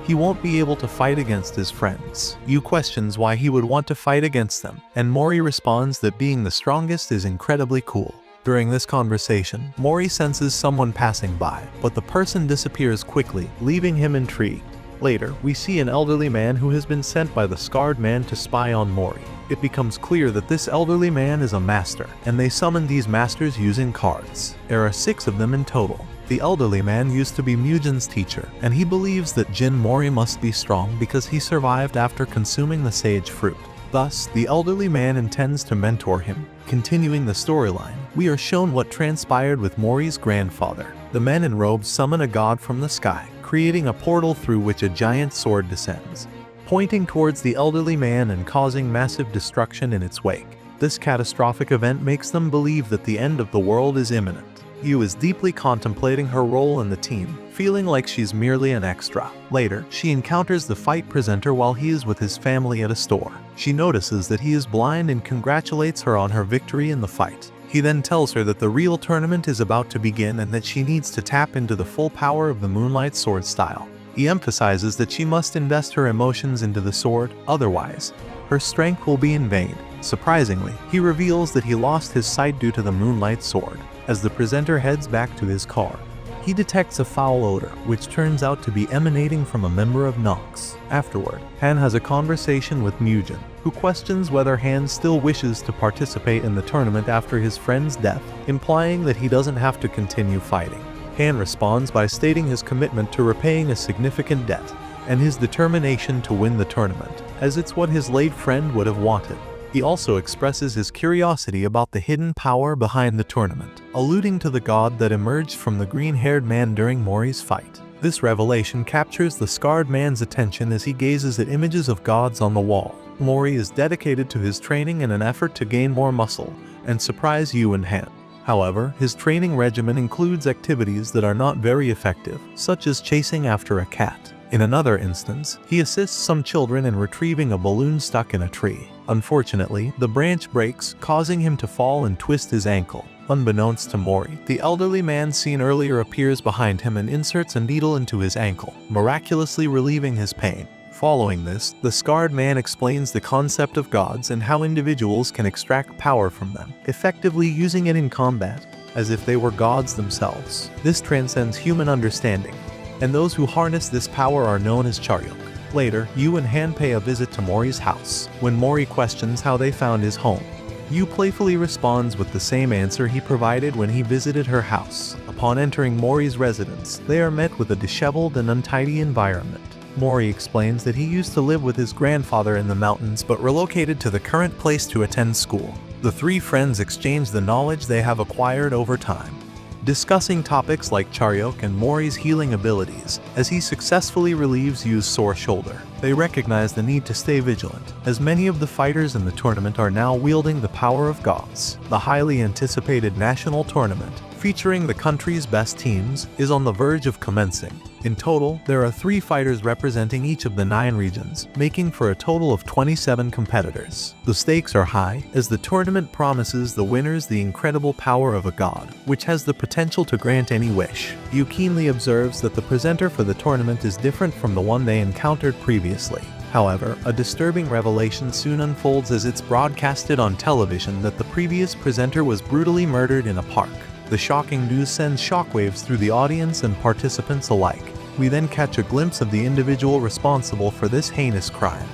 he won't be able to fight against his friends. Yu questions why he would want to fight against them, and Mori responds that being the strongest is incredibly cool. During this conversation, Mori senses someone passing by, but the person disappears quickly, leaving him intrigued. Later, we see an elderly man who has been sent by the scarred man to spy on Mori. It becomes clear that this elderly man is a master, and they summon these masters using cards. There are 6 of them in total. The elderly man used to be Mujin's teacher, and he believes that Jin Mori must be strong because he survived after consuming the sage fruit. Thus, the elderly man intends to mentor him. Continuing the storyline, we are shown what transpired with Mori's grandfather. The men in robes summon a god from the sky, creating a portal through which a giant sword descends, pointing towards the elderly man and causing massive destruction in its wake. This catastrophic event makes them believe that the end of the world is imminent. Yu is deeply contemplating her role in the team, feeling like she's merely an extra. Later, she encounters the fight presenter while he is with his family at a store. She notices that he is blind and congratulates her on her victory in the fight. He then tells her that the real tournament is about to begin and that she needs to tap into the full power of the Moonlight Sword style. He emphasizes that she must invest her emotions into the sword, otherwise, her strength will be in vain. Surprisingly, he reveals that he lost his sight due to the Moonlight Sword. As the presenter heads back to his car, he detects a foul odor, which turns out to be emanating from a member of Nox. Afterward, Han has a conversation with Mujin, who questions whether Han still wishes to participate in the tournament after his friend's death, implying that he doesn't have to continue fighting. Han responds by stating his commitment to repaying a significant debt, and his determination to win the tournament, as it's what his late friend would have wanted. He also expresses his curiosity about the hidden power behind the tournament, alluding to the god that emerged from the green-haired man during Mori's fight. This revelation captures the scarred man's attention as he gazes at images of gods on the wall. Mori is dedicated to his training in an effort to gain more muscle and surprise Yu and Han. However, his training regimen includes activities that are not very effective, such as chasing after a cat. In another instance, he assists some children in retrieving a balloon stuck in a tree. Unfortunately, the branch breaks, causing him to fall and twist his ankle. Unbeknownst to Mori, the elderly man seen earlier appears behind him and inserts a needle into his ankle, miraculously relieving his pain. Following this, the scarred man explains the concept of gods and how individuals can extract power from them, effectively using it in combat, as if they were gods themselves. This transcends human understanding, and those who harness this power are known as Charyuk. Later, Yu and Han pay a visit to Mori's house. When Mori questions how they found his home, Yu playfully responds with the same answer he provided when he visited her house. Upon entering Mori's residence, they are met with a disheveled and untidy environment. Mori explains that he used to live with his grandfather in the mountains but relocated to the current place to attend school. The three friends exchange the knowledge they have acquired over time, discussing topics like Charyuk and Mori's healing abilities as he successfully relieves Yu's sore shoulder. They recognize the need to stay vigilant, as many of the fighters in the tournament are now wielding the power of gods. The highly anticipated national tournament, featuring the country's best teams, is on the verge of commencing. In total, there are 3 fighters representing each of the 9 regions, making for a total of 27 competitors. The stakes are high, as the tournament promises the winners the incredible power of a god, which has the potential to grant any wish. Yu keenly observes that the presenter for the tournament is different from the one they encountered previously. However, a disturbing revelation soon unfolds as it's broadcasted on television that the previous presenter was brutally murdered in a park. The shocking news sends shockwaves through the audience and participants alike. We then catch a glimpse of the individual responsible for this heinous crime,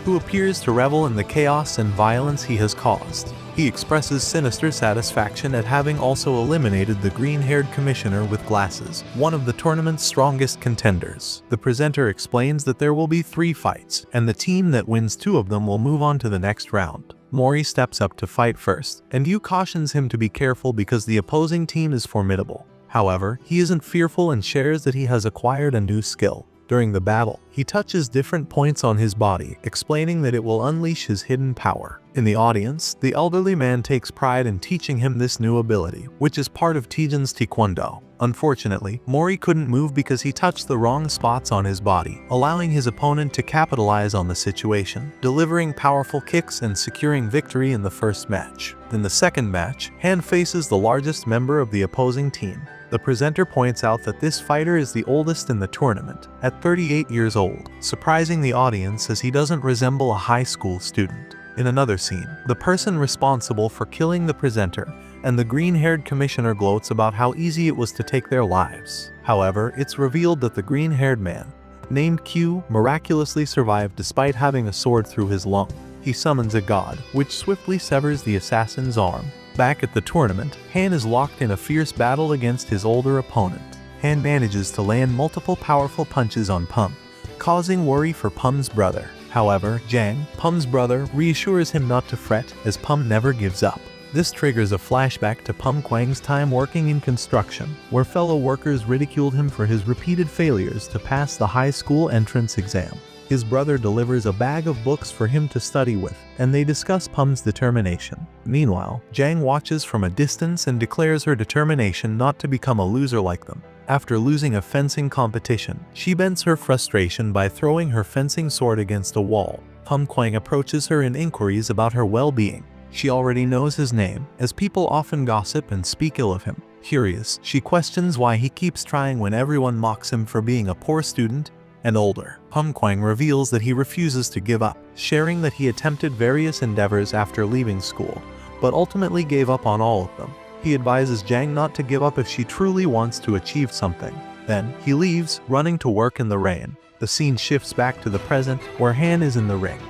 who appears to revel in the chaos and violence he has caused. He expresses sinister satisfaction at having also eliminated the green-haired commissioner with glasses, one of the tournament's strongest contenders. The presenter explains that there will be 3 fights, and the team that wins 2 of them will move on to the next round. Mori steps up to fight first, and Yu cautions him to be careful because the opposing team is formidable. However, he isn't fearful and shares that he has acquired a new skill. During the battle, he touches different points on his body, explaining that it will unleash his hidden power. In the audience, the elderly man takes pride in teaching him this new ability, which is part of Tijin's taekwondo. Unfortunately, Mori couldn't move because he touched the wrong spots on his body, allowing his opponent to capitalize on the situation, delivering powerful kicks and securing victory in the first match. In the second match, Han faces the largest member of the opposing team. The presenter points out that this fighter is the oldest in the tournament, at 38 years old, surprising the audience as he doesn't resemble a high school student. In another scene, the person responsible for killing the presenter and the green-haired commissioner gloats about how easy it was to take their lives. However, it's revealed that the green-haired man, named Q, miraculously survived despite having a sword through his lung. He summons a god, which swiftly severs the assassin's arm. Back at the tournament, Han is locked in a fierce battle against his older opponent. Han manages to land multiple powerful punches on Pum, causing worry for Pum's brother. However, Jang, Pum's brother, reassures him not to fret, as Pum never gives up. This triggers a flashback to Pum Kwang's time working in construction, where fellow workers ridiculed him for his repeated failures to pass the high school entrance exam. His brother delivers a bag of books for him to study with, and they discuss Pum's determination. Meanwhile, Jang watches from a distance and declares her determination not to become a loser like them. After losing a fencing competition, she vents her frustration by throwing her fencing sword against a wall. Pum Kwang approaches her in inquiries about her well-being. She already knows his name, as people often gossip and speak ill of him. Curious, she questions why he keeps trying when everyone mocks him for being a poor student and older. Pum Kwang reveals that he refuses to give up, sharing that he attempted various endeavors after leaving school, but ultimately gave up on all of them. He advises Jang not to give up if she truly wants to achieve something. Then, he leaves, running to work in the rain. The scene shifts back to the present, where Han is in the ring,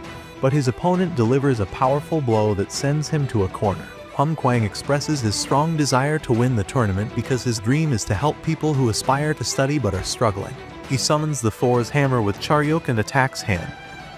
but his opponent delivers a powerful blow that sends him to a corner. Pum Kwang expresses his strong desire to win the tournament because his dream is to help people who aspire to study but are struggling. He summons the Thor's hammer with Charyuk and attacks Han,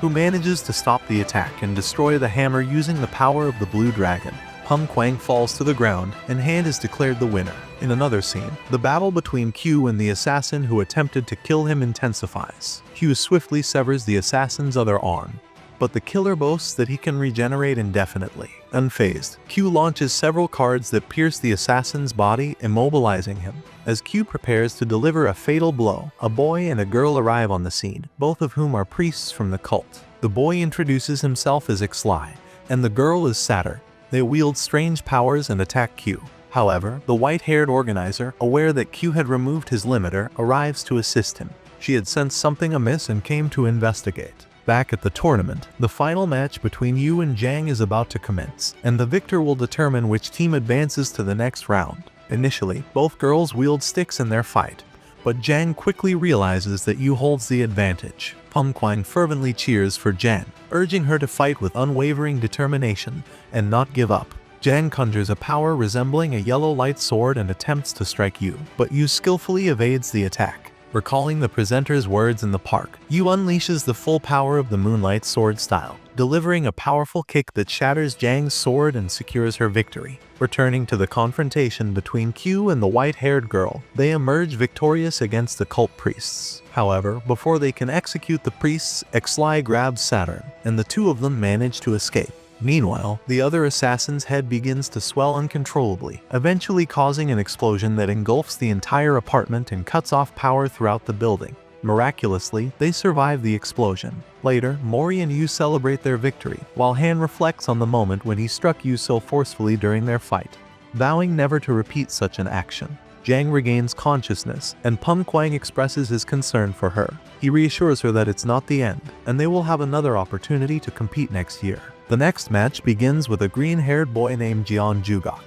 who manages to stop the attack and destroy the hammer using the power of the blue dragon. Pum Kwang falls to the ground, and Han is declared the winner. In another scene, the battle between Q and the assassin who attempted to kill him intensifies. Q swiftly severs the assassin's other arm, but the killer boasts that he can regenerate indefinitely. Unfazed, Q launches several cards that pierce the assassin's body, immobilizing him. As Q prepares to deliver a fatal blow, a boy and a girl arrive on the scene, both of whom are priests from the cult. The boy introduces himself as Ixli, and the girl is Saturn. They wield strange powers and attack Q. However, the white-haired organizer, aware that Q had removed his limiter, arrives to assist him. She had sensed something amiss and came to investigate. Back at the tournament, the final match between Yu and Zhang is about to commence, and the victor will determine which team advances to the next round. Initially, both girls wield sticks in their fight, but Zhang quickly realizes that Yu holds the advantage. Bat-Kun fervently cheers for Zhang, urging her to fight with unwavering determination and not give up. Zhang conjures a power resembling a yellow light sword and attempts to strike Yu, but Yu skillfully evades the attack. Recalling the presenter's words in the park, Yu unleashes the full power of the Moonlight Sword style, delivering a powerful kick that shatters Zhang's sword and secures her victory. Returning to the confrontation between Q and the white-haired girl, they emerge victorious against the cult priests. However, before they can execute the priests, Ixli grabs Saturn, and the two of them manage to escape. Meanwhile, the other assassin's head begins to swell uncontrollably, eventually causing an explosion that engulfs the entire apartment and cuts off power throughout the building. Miraculously, they survive the explosion. Later, Mori and Yu celebrate their victory, while Han reflects on the moment when he struck Yu so forcefully during their fight, vowing never to repeat such an action. Zhang regains consciousness, and Bat-Kun expresses his concern for her. He reassures her that it's not the end, and they will have another opportunity to compete next year. The next match begins with a green-haired boy named Jian Jugok,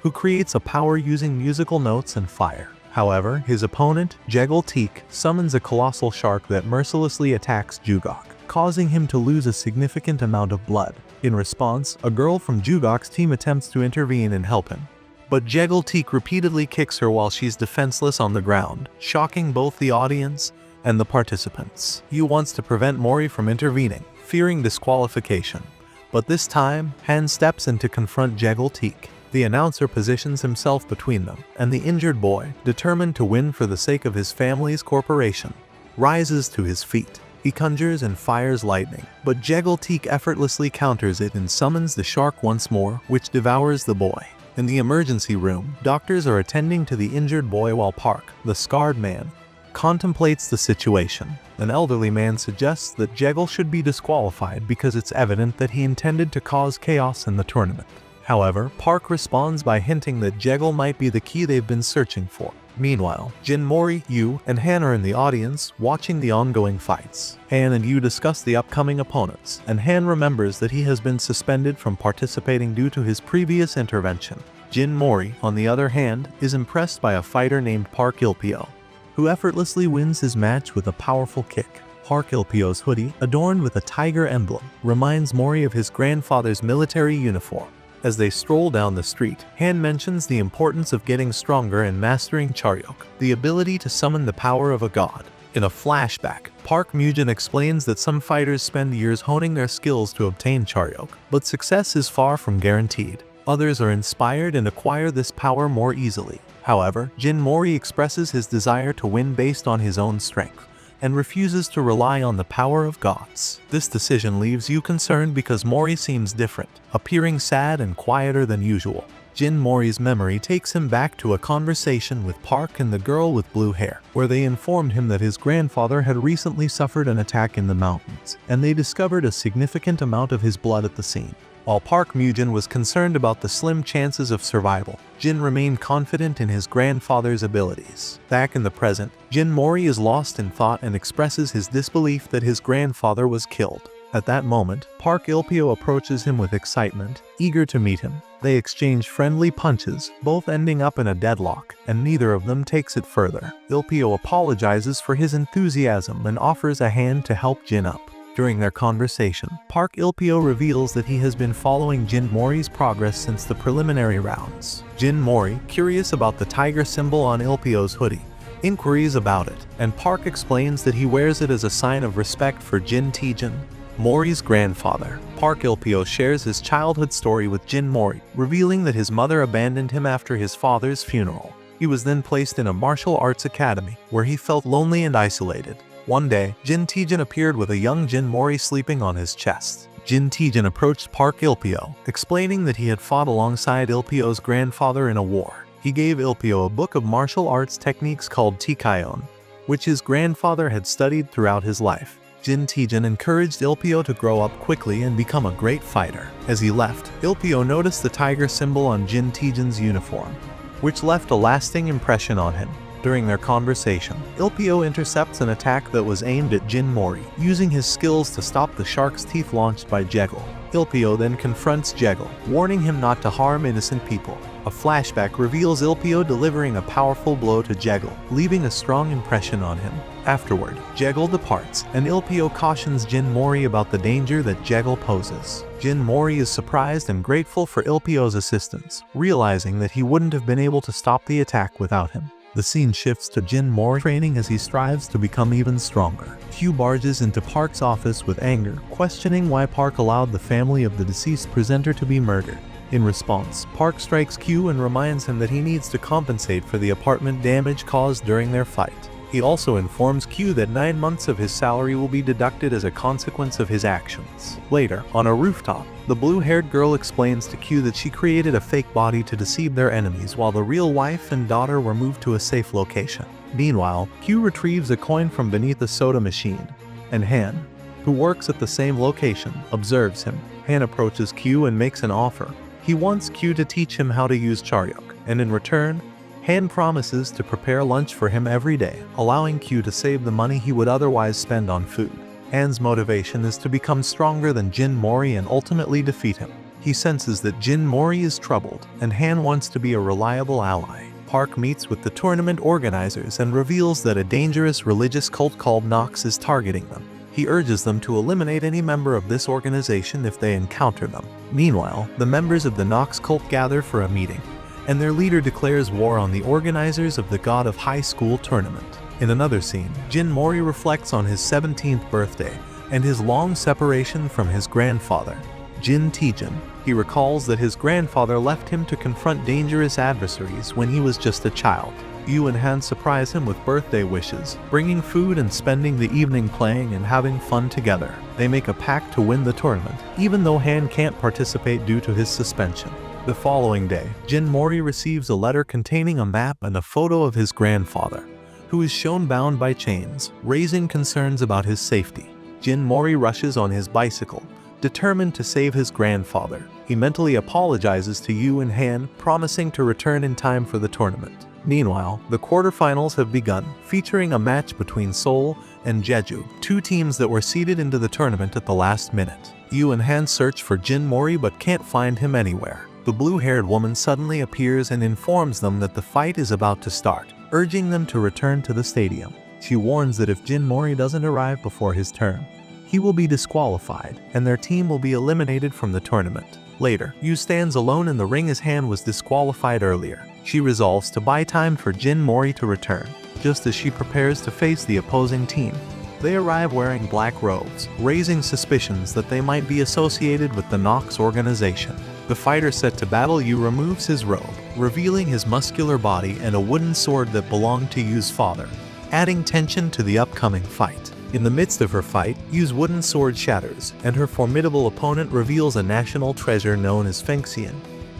who creates a power using musical notes and fire. However, his opponent, Jegal Teak, summons a colossal shark that mercilessly attacks Jugok, causing him to lose a significant amount of blood. In response, a girl from Jugok's team attempts to intervene and help him, but Jegal Teak repeatedly kicks her while she's defenseless on the ground, shocking both the audience and the participants. Yu wants to prevent Mori from intervening, fearing disqualification. But this time, Han steps in to confront Jegal Teak. The announcer positions himself between them, and the injured boy, determined to win for the sake of his family's corporation, rises to his feet. He conjures and fires lightning, but Jegal Teak effortlessly counters it and summons the shark once more, which devours the boy. In the emergency room, doctors are attending to the injured boy while Park, the scarred man, contemplates the situation. An elderly man suggests that Jegal should be disqualified because it's evident that he intended to cause chaos in the tournament. However, Park responds by hinting that Jegal might be the key they've been searching for. Meanwhile, Jin, Mori, Yu, and Han are in the audience, watching the ongoing fights. Han and Yu discuss the upcoming opponents, and Han remembers that he has been suspended from participating due to his previous intervention. Jin Mori, on the other hand, is impressed by a fighter named Park Ilpio, who effortlessly wins his match with a powerful kick. Park Ilpio's hoodie, adorned with a tiger emblem, reminds Mori of his grandfather's military uniform. As they stroll down the street, Han mentions the importance of getting stronger and mastering Charyok, the ability to summon the power of a god. In a flashback, Park Mujin explains that some fighters spend years honing their skills to obtain Charyok, but success is far from guaranteed. Others are inspired and acquire this power more easily. However, Jin Mori expresses his desire to win based on his own strength, and refuses to rely on the power of gods. This decision leaves Yu concerned because Mori seems different, appearing sad and quieter than usual. Jin Mori's memory takes him back to a conversation with Park and the girl with blue hair, where they informed him that his grandfather had recently suffered an attack in the mountains, and they discovered a significant amount of his blood at the scene. While Park Mujin was concerned about the slim chances of survival, Jin remained confident in his grandfather's abilities. Back in the present, Jin Mori is lost in thought and expresses his disbelief that his grandfather was killed. At that moment, Park Ilpio approaches him with excitement, eager to meet him. They exchange friendly punches, both ending up in a deadlock, and neither of them takes it further. Ilpio apologizes for his enthusiasm and offers a hand to help Jin up. During their conversation, Park Ilpio reveals that he has been following Jin Mori's progress since the preliminary rounds. Jin Mori, curious about the tiger symbol on Ilpio's hoodie, inquiries about it, and Park explains that he wears it as a sign of respect for Jin Taejin, Mori's grandfather. Park Ilpio shares his childhood story with Jin Mori, revealing that his mother abandoned him after his father's funeral. He was then placed in a martial arts academy, where he felt lonely and isolated. One day, Jin Taejin appeared with a young Jin Mori sleeping on his chest. Jin Taejin approached Park Ilpyo, explaining that he had fought alongside Ilpyo's grandfather in a war. He gave Ilpyo a book of martial arts techniques called Taekyon, which his grandfather had studied throughout his life. Jin Taejin encouraged Ilpyo to grow up quickly and become a great fighter. As he left, Ilpyo noticed the tiger symbol on Jin Taejin's uniform, which left a lasting impression on him. During their conversation, Ilpyo intercepts an attack that was aimed at Jin Mori, using his skills to stop the shark's teeth launched by Jegal. Ilpyo then confronts Jegal, warning him not to harm innocent people. A flashback reveals Ilpyo delivering a powerful blow to Jegal, leaving a strong impression on him. Afterward, Jegal departs, and Ilpyo cautions Jin Mori about the danger that Jegal poses. Jin Mori is surprised and grateful for Ilpyo's assistance, realizing that he wouldn't have been able to stop the attack without him. The scene shifts to Jin Mori training as he strives to become even stronger. Q barges into Park's office with anger, questioning why Park allowed the family of the deceased presenter to be murdered. In response, Park strikes Q and reminds him that he needs to compensate for the apartment damage caused during their fight. He also informs Q that 9 months of his salary will be deducted as a consequence of his actions. Later, on a rooftop, the blue-haired girl explains to Q that she created a fake body to deceive their enemies while the real wife and daughter were moved to a safe location. Meanwhile, Q retrieves a coin from beneath a soda machine, and Han, who works at the same location, observes him. Han approaches Q and makes an offer. He wants Q to teach him how to use Charyuk, and in return, Han promises to prepare lunch for him every day, allowing Q to save the money he would otherwise spend on food. Han's motivation is to become stronger than Jin Mori and ultimately defeat him. He senses that Jin Mori is troubled, and Han wants to be a reliable ally. Park meets with the tournament organizers and reveals that a dangerous religious cult called Nox is targeting them. He urges them to eliminate any member of this organization if they encounter them. Meanwhile, the members of the Nox cult gather for a meeting, and their leader declares war on the organizers of the God of High School tournament. In another scene, Jin Mori reflects on his 17th birthday and his long separation from his grandfather, Jin Taejin. He recalls that his grandfather left him to confront dangerous adversaries when he was just a child. Yu and Han surprise him with birthday wishes, bringing food and spending the evening playing and having fun together. They make a pact to win the tournament, even though Han can't participate due to his suspension. The following day, Jin Mori receives a letter containing a map and a photo of his grandfather, who is shown bound by chains, raising concerns about his safety. Jin Mori rushes on his bicycle, determined to save his grandfather. He mentally apologizes to Yu and Han, promising to return in time for the tournament. Meanwhile, the quarterfinals have begun, featuring a match between Seoul and Jeju, two teams that were seeded into the tournament at the last minute. Yu and Han search for Jin Mori but can't find him anywhere. The blue-haired woman suddenly appears and informs them that the fight is about to start, urging them to return to the stadium. She warns that if Jin Mori doesn't arrive before his turn, he will be disqualified, and their team will be eliminated from the tournament. Later, Yu stands alone in the ring as Han was disqualified earlier. She resolves to buy time for Jin Mori to return, just as she prepares to face the opposing team. They arrive wearing black robes, raising suspicions that they might be associated with the Nox organization. The fighter set to battle Yu removes his robe, revealing his muscular body and a wooden sword that belonged to Yu's father, adding tension to the upcoming fight. In the midst of her fight, Yu's wooden sword shatters, and her formidable opponent reveals a national treasure known as Fengxian,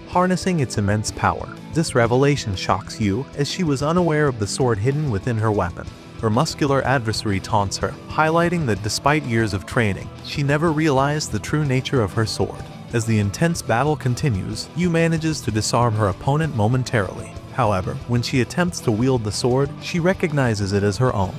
harnessing its immense power. This revelation shocks Yu, as she was unaware of the sword hidden within her weapon. Her muscular adversary taunts her, highlighting that despite years of training, she never realized the true nature of her sword. As the intense battle continues, Yu manages to disarm her opponent momentarily. However, when she attempts to wield the sword, she recognizes it as her own,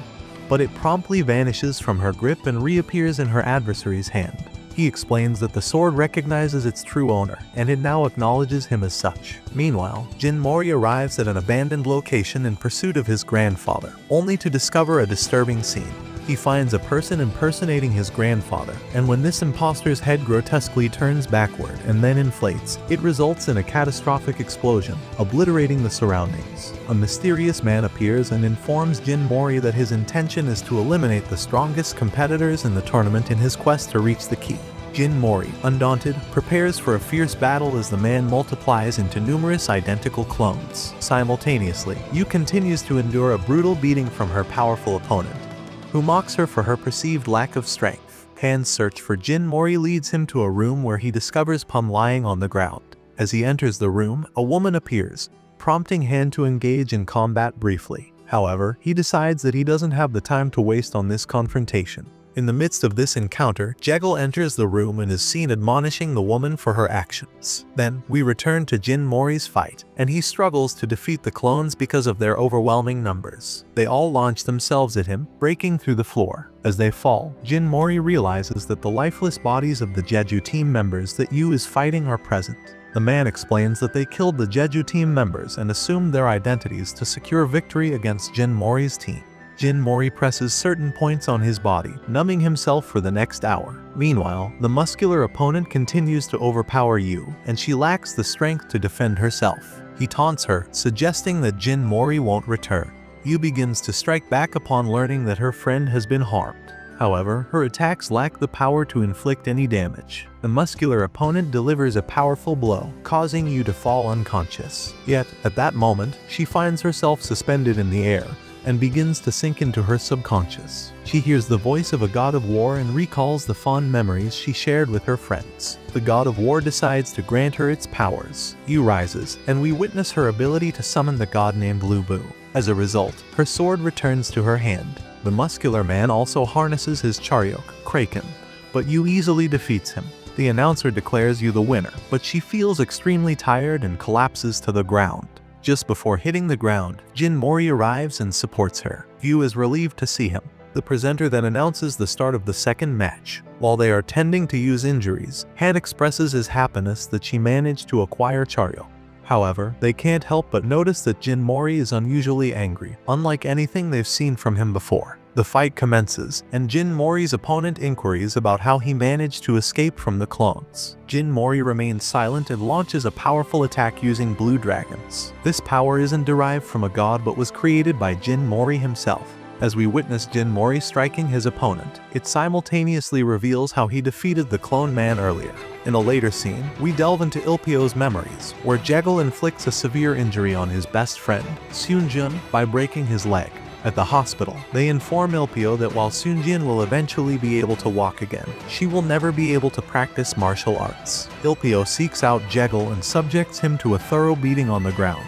but it promptly vanishes from her grip and reappears in her adversary's hand. He explains that the sword recognizes its true owner, and it now acknowledges him as such. Meanwhile, Jin Mori arrives at an abandoned location in pursuit of his grandfather, only to discover a disturbing scene. He finds a person impersonating his grandfather, and when this imposter's head grotesquely turns backward and then inflates, it results in a catastrophic explosion, obliterating the surroundings. A mysterious man appears and informs Jin Mori that his intention is to eliminate the strongest competitors in the tournament in his quest to reach the key. Jin Mori, undaunted, prepares for a fierce battle as the man multiplies into numerous identical clones. Simultaneously, Yu continues to endure a brutal beating from her powerful opponent, who mocks her for her perceived lack of strength. Han's search for Jin Mori leads him to a room where he discovers Pum lying on the ground. As he enters the room, a woman appears, prompting Han to engage in combat briefly. However, he decides that he doesn't have the time to waste on this confrontation. In the midst of this encounter, Jekyll enters the room and is seen admonishing the woman for her actions. Then, we return to Jin Mori's fight, and he struggles to defeat the clones because of their overwhelming numbers. They all launch themselves at him, breaking through the floor. As they fall, Jin Mori realizes that the lifeless bodies of the Jeju team members that Yu is fighting are present. The man explains that they killed the Jeju team members and assumed their identities to secure victory against Jin Mori's team. Jin Mori presses certain points on his body, numbing himself for the next hour. Meanwhile, the muscular opponent continues to overpower Yu, and she lacks the strength to defend herself. He taunts her, suggesting that Jin Mori won't return. Yu begins to strike back upon learning that her friend has been harmed. However, her attacks lack the power to inflict any damage. The muscular opponent delivers a powerful blow, causing Yu to fall unconscious. Yet, at that moment, she finds herself suspended in the air and begins to sink into her subconscious. She hears the voice of a god of war and recalls the fond memories she shared with her friends. The god of war decides to grant her its powers. Yu rises, and we witness her ability to summon the god named Lu Bu. As a result, her sword returns to her hand. The muscular man also harnesses his Charyok, Kraken, but Yu easily defeats him. The announcer declares Yu the winner, but she feels extremely tired and collapses to the ground. Just before hitting the ground, Jin Mori arrives and supports her. Yu is relieved to see him. The presenter then announces the start of the second match. While they are tending to Yu's injuries, Han expresses his happiness that she managed to acquire Charyok. However, they can't help but notice that Jin Mori is unusually angry, unlike anything they've seen from him before. The fight commences, and Jin Mori's opponent inquires about how he managed to escape from the clones. Jin Mori remains silent and launches a powerful attack using blue dragons. This power isn't derived from a god but was created by Jin Mori himself. As we witness Jin Mori striking his opponent, it simultaneously reveals how he defeated the clone man earlier. In a later scene, we delve into Ilpio's memories, where Jekyll inflicts a severe injury on his best friend, Seunjun, by breaking his leg. At the hospital, they inform Ilpio that while Seunjun will eventually be able to walk again, she will never be able to practice martial arts. Ilpio seeks out Jekyll and subjects him to a thorough beating on the ground,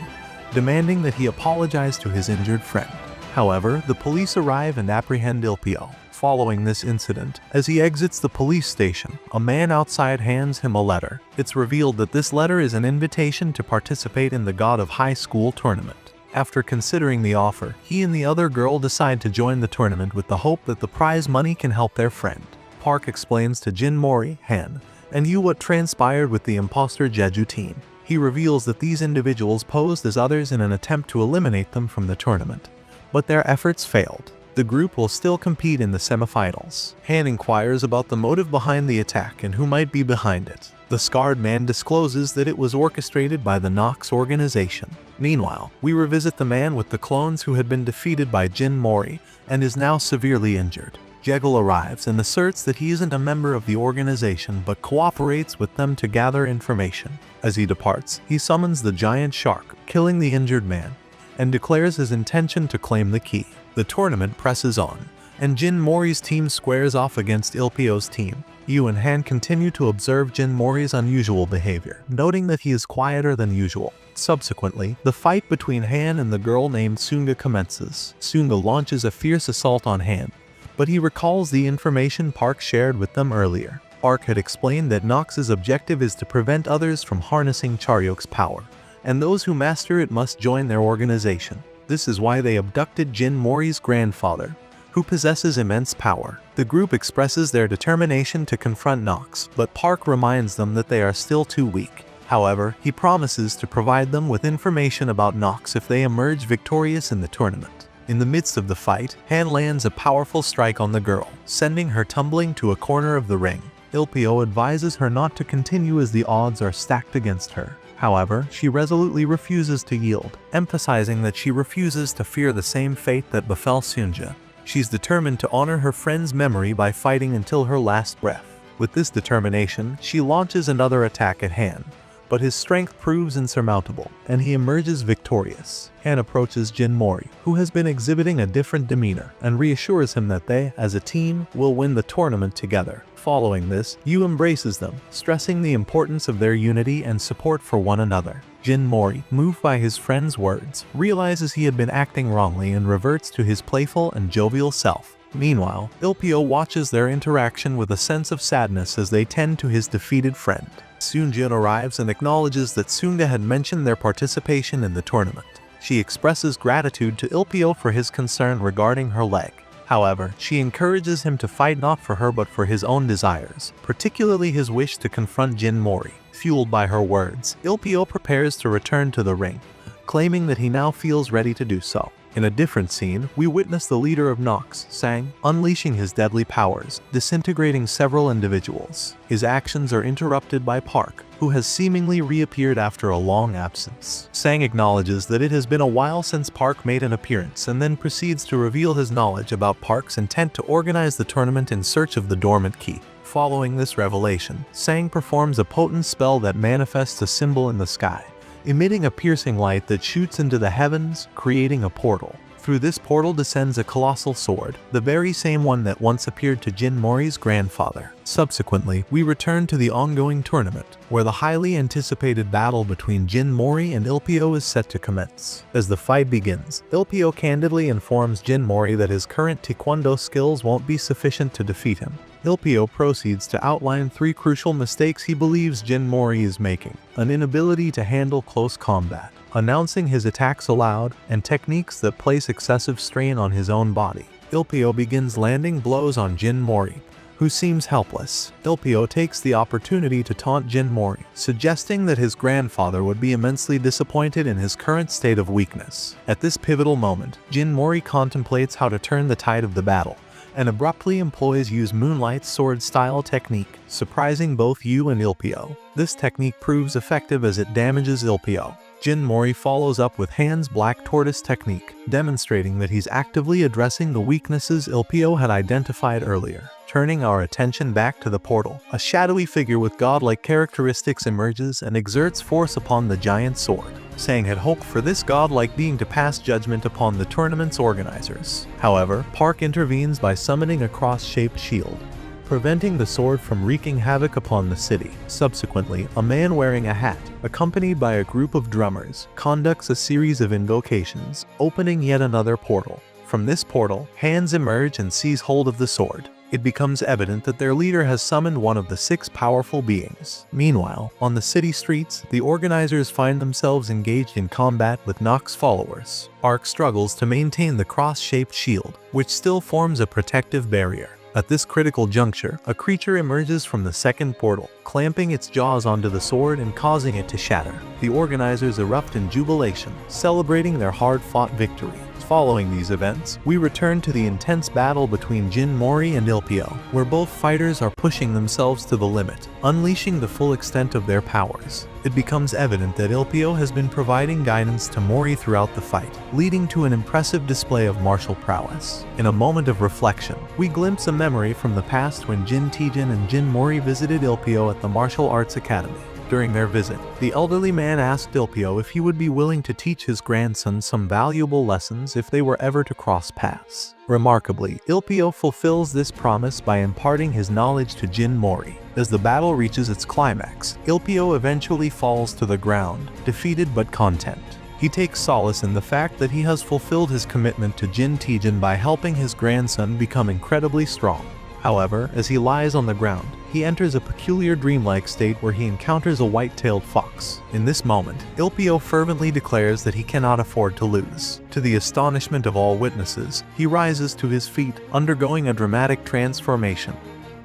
demanding that he apologize to his injured friend. However, the police arrive and apprehend Ilpio. Following this incident, as he exits the police station, a man outside hands him a letter. It's revealed that this letter is an invitation to participate in the God of High School tournament. After considering the offer, he and the other girl decide to join the tournament with the hope that the prize money can help their friend. Park explains to Jin Mori, Han, and Yu what transpired with the imposter Jeju team. He reveals that these individuals posed as others in an attempt to eliminate them from the tournament, but their efforts failed. The group will still compete in the semifinals. Han inquires about the motive behind the attack and who might be behind it. The scarred man discloses that it was orchestrated by the Nox organization. Meanwhile, we revisit the man with the clones who had been defeated by Jin Mori and is now severely injured. Jekyll arrives and asserts that he isn't a member of the organization but cooperates with them to gather information. As he departs, he summons the giant shark, killing the injured man, and declares his intention to claim the key. The tournament presses on, and Jin Mori's team squares off against Ilpio's team. Yu and Han continue to observe Jin Mori's unusual behavior, noting that he is quieter than usual. Subsequently, the fight between Han and the girl named Sunga commences. Sunga launches a fierce assault on Han, but he recalls the information Park shared with them earlier. Park had explained that Nox's objective is to prevent others from harnessing Charyok's power, and those who master it must join their organization. This is why they abducted Jin Mori's grandfather, who possesses immense power. The group expresses their determination to confront Nox, but Park reminds them that they are still too weak. However, he promises to provide them with information about Nox if they emerge victorious in the tournament. In the midst of the fight, Han lands a powerful strike on the girl, sending her tumbling to a corner of the ring. Ilpio advises her not to continue as the odds are stacked against her. However, she resolutely refuses to yield, emphasizing that she refuses to fear the same fate that befell Seunjun. She's determined to honor her friend's memory by fighting until her last breath. With this determination, she launches another attack at Han, but his strength proves insurmountable, and he emerges victorious. Han approaches Jin Mori, who has been exhibiting a different demeanor, and reassures him that they, as a team, will win the tournament together. Following this, Yu embraces them, stressing the importance of their unity and support for one another. Jin Mori, moved by his friend's words, realizes he had been acting wrongly and reverts to his playful and jovial self. Meanwhile, Ilpio watches their interaction with a sense of sadness as they tend to his defeated friend. Soon-Jin arrives and acknowledges that Sunga had mentioned their participation in the tournament. She expresses gratitude to Ilpio for his concern regarding her leg. However, she encourages him to fight not for her but for his own desires, particularly his wish to confront Jin Mori. Fueled by her words, Ilpio prepares to return to the ring, claiming that he now feels ready to do so. In a different scene, we witness the leader of Nox, Sang, unleashing his deadly powers, disintegrating several individuals. His actions are interrupted by Park, who has seemingly reappeared after a long absence. Sang acknowledges that it has been a while since Park made an appearance and then proceeds to reveal his knowledge about Park's intent to organize the tournament in search of the dormant key. Following this revelation, Sang performs a potent spell that manifests a symbol in the sky, emitting a piercing light that shoots into the heavens, creating a portal. Through this portal descends a colossal sword, the very same one that once appeared to Jin Mori's grandfather. Subsequently, we return to the ongoing tournament, where the highly anticipated battle between Jin Mori and Ilpio is set to commence. As the fight begins, Ilpio candidly informs Jin Mori that his current taekwondo skills won't be sufficient to defeat him. Ilpio proceeds to outline 3 crucial mistakes he believes Jin Mori is making: an inability to handle close combat, announcing his attacks aloud, and techniques that place excessive strain on his own body. Ilpio begins landing blows on Jin Mori, who seems helpless. Ilpio takes the opportunity to taunt Jin Mori, suggesting that his grandfather would be immensely disappointed in his current state of weakness. At this pivotal moment, Jin Mori contemplates how to turn the tide of the battle, and abruptly employs Yu's moonlight sword-style technique, surprising both Yu and Ilpio. This technique proves effective as it damages Ilpio. Jin Mori follows up with Han's black tortoise technique, demonstrating that he's actively addressing the weaknesses Ilpio had identified earlier. Turning our attention back to the portal, a shadowy figure with godlike characteristics emerges and exerts force upon the giant sword. Sang had hoped for this godlike being to pass judgment upon the tournament's organizers. However, Park intervenes by summoning a cross-shaped shield, preventing the sword from wreaking havoc upon the city. Subsequently, a man wearing a hat, accompanied by a group of drummers, conducts a series of invocations, opening yet another portal. From this portal, hands emerge and seize hold of the sword. It becomes evident that their leader has summoned one of the 6 powerful beings. Meanwhile, on the city streets, the organizers find themselves engaged in combat with Nox followers. Ark struggles to maintain the cross-shaped shield, which still forms a protective barrier. At this critical juncture, a creature emerges from the second portal, clamping its jaws onto the sword and causing it to shatter. The organizers erupt in jubilation, celebrating their hard-fought victory. Following these events, we return to the intense battle between Jin Mori and Ilpio, where both fighters are pushing themselves to the limit, unleashing the full extent of their powers. It becomes evident that Ilpio has been providing guidance to Mori throughout the fight, leading to an impressive display of martial prowess. In a moment of reflection, we glimpse a memory from the past when Jin Tijin and Jin Mori visited Ilpio at the Martial Arts Academy. During their visit, the elderly man asked Ilpio if he would be willing to teach his grandson some valuable lessons if they were ever to cross paths. Remarkably, Ilpio fulfills this promise by imparting his knowledge to Jin Mori. As the battle reaches its climax, Ilpio eventually falls to the ground, defeated but content. He takes solace in the fact that he has fulfilled his commitment to Jin Tijin by helping his grandson become incredibly strong. However, as he lies on the ground, he enters a peculiar dreamlike state where he encounters a white-tailed fox. In this moment, Ilpio fervently declares that he cannot afford to lose. To the astonishment of all witnesses, he rises to his feet, undergoing a dramatic transformation.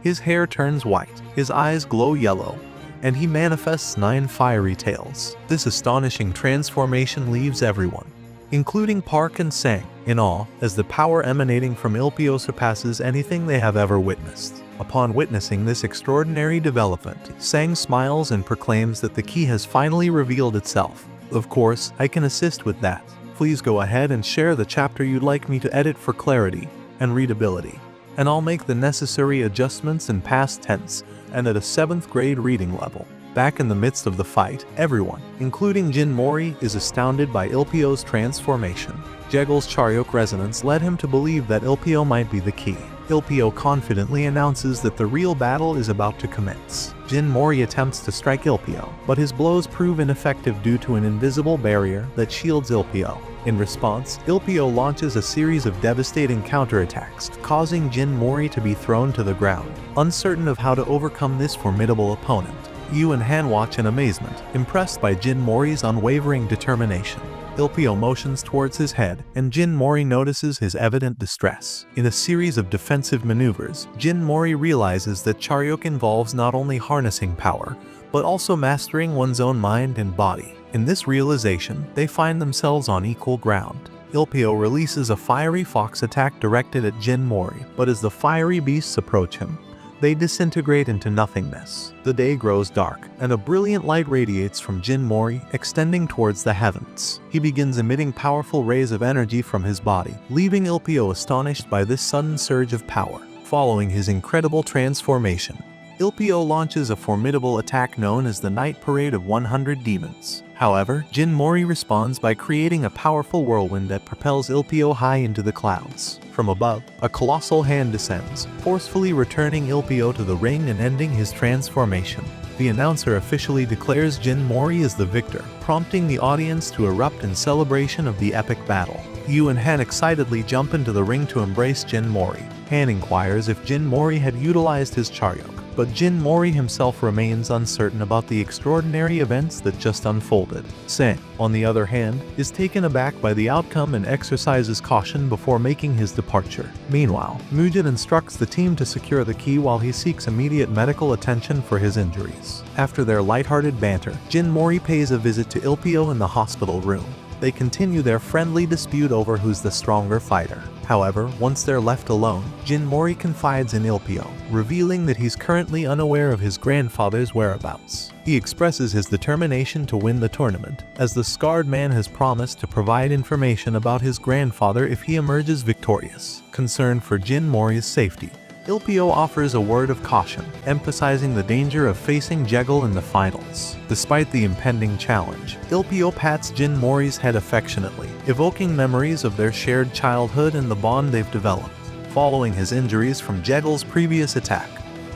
His hair turns white, his eyes glow yellow, and he manifests 9 fiery tails. This astonishing transformation leaves everyone, including Park and Sang, in awe, as the power emanating from Ilpio surpasses anything they have ever witnessed. Upon witnessing this extraordinary development, Sang smiles and proclaims that the key has finally revealed itself. Of course, I can assist with that. Please go ahead and share the chapter you'd like me to edit for clarity and readability, and I'll make the necessary adjustments in past tense and at a 7th grade reading level. Back in the midst of the fight, everyone, including Jin Mori, is astounded by Ilpio's transformation. Jegel's Charyok resonance led him to believe that Ilpio might be the key. Ilpio confidently announces that the real battle is about to commence. Jin Mori attempts to strike Ilpio, but his blows prove ineffective due to an invisible barrier that shields Ilpio. In response, Ilpio launches a series of devastating counterattacks, causing Jin Mori to be thrown to the ground. Uncertain of how to overcome this formidable opponent, Yu and Han watch in amazement, impressed by Jin Mori's unwavering determination. Ilpio motions towards his head, and Jin Mori notices his evident distress. In a series of defensive maneuvers, Jin Mori realizes that Charyok involves not only harnessing power, but also mastering one's own mind and body. In this realization, they find themselves on equal ground. Ilpio releases a fiery fox attack directed at Jin Mori, but as the fiery beasts approach him, they disintegrate into nothingness. The day grows dark, and a brilliant light radiates from Jin Mori, extending towards the heavens. He begins emitting powerful rays of energy from his body, leaving Ilpio astonished by this sudden surge of power. Following his incredible transformation, Ilpio launches a formidable attack known as the Night Parade of 100 Demons. However, Jin Mori responds by creating a powerful whirlwind that propels Ilpio high into the clouds. From above, a colossal hand descends, forcefully returning Ilpio to the ring and ending his transformation. The announcer officially declares Jin Mori as the victor, prompting the audience to erupt in celebration of the epic battle. Yu and Han excitedly jump into the ring to embrace Jin Mori. Han inquires if Jin Mori had utilized his Charyok, but Jin Mori himself remains uncertain about the extraordinary events that just unfolded. Sang, on the other hand, is taken aback by the outcome and exercises caution before making his departure. Meanwhile, Mujin instructs the team to secure the key while he seeks immediate medical attention for his injuries. After their lighthearted banter, Jin Mori pays a visit to Ilpio in the hospital room. They continue their friendly dispute over who's the stronger fighter. However, once they're left alone, Jin Mori confides in Ilpio, revealing that he's currently unaware of his grandfather's whereabouts. He expresses his determination to win the tournament, as the scarred man has promised to provide information about his grandfather if he emerges victorious. Concerned for Jin Mori's safety, Ilpio offers a word of caution, emphasizing the danger of facing Jegel in the finals. Despite the impending challenge, Ilpio pats Jin Mori's head affectionately, evoking memories of their shared childhood and the bond they've developed. Following his injuries from Jegel's previous attack,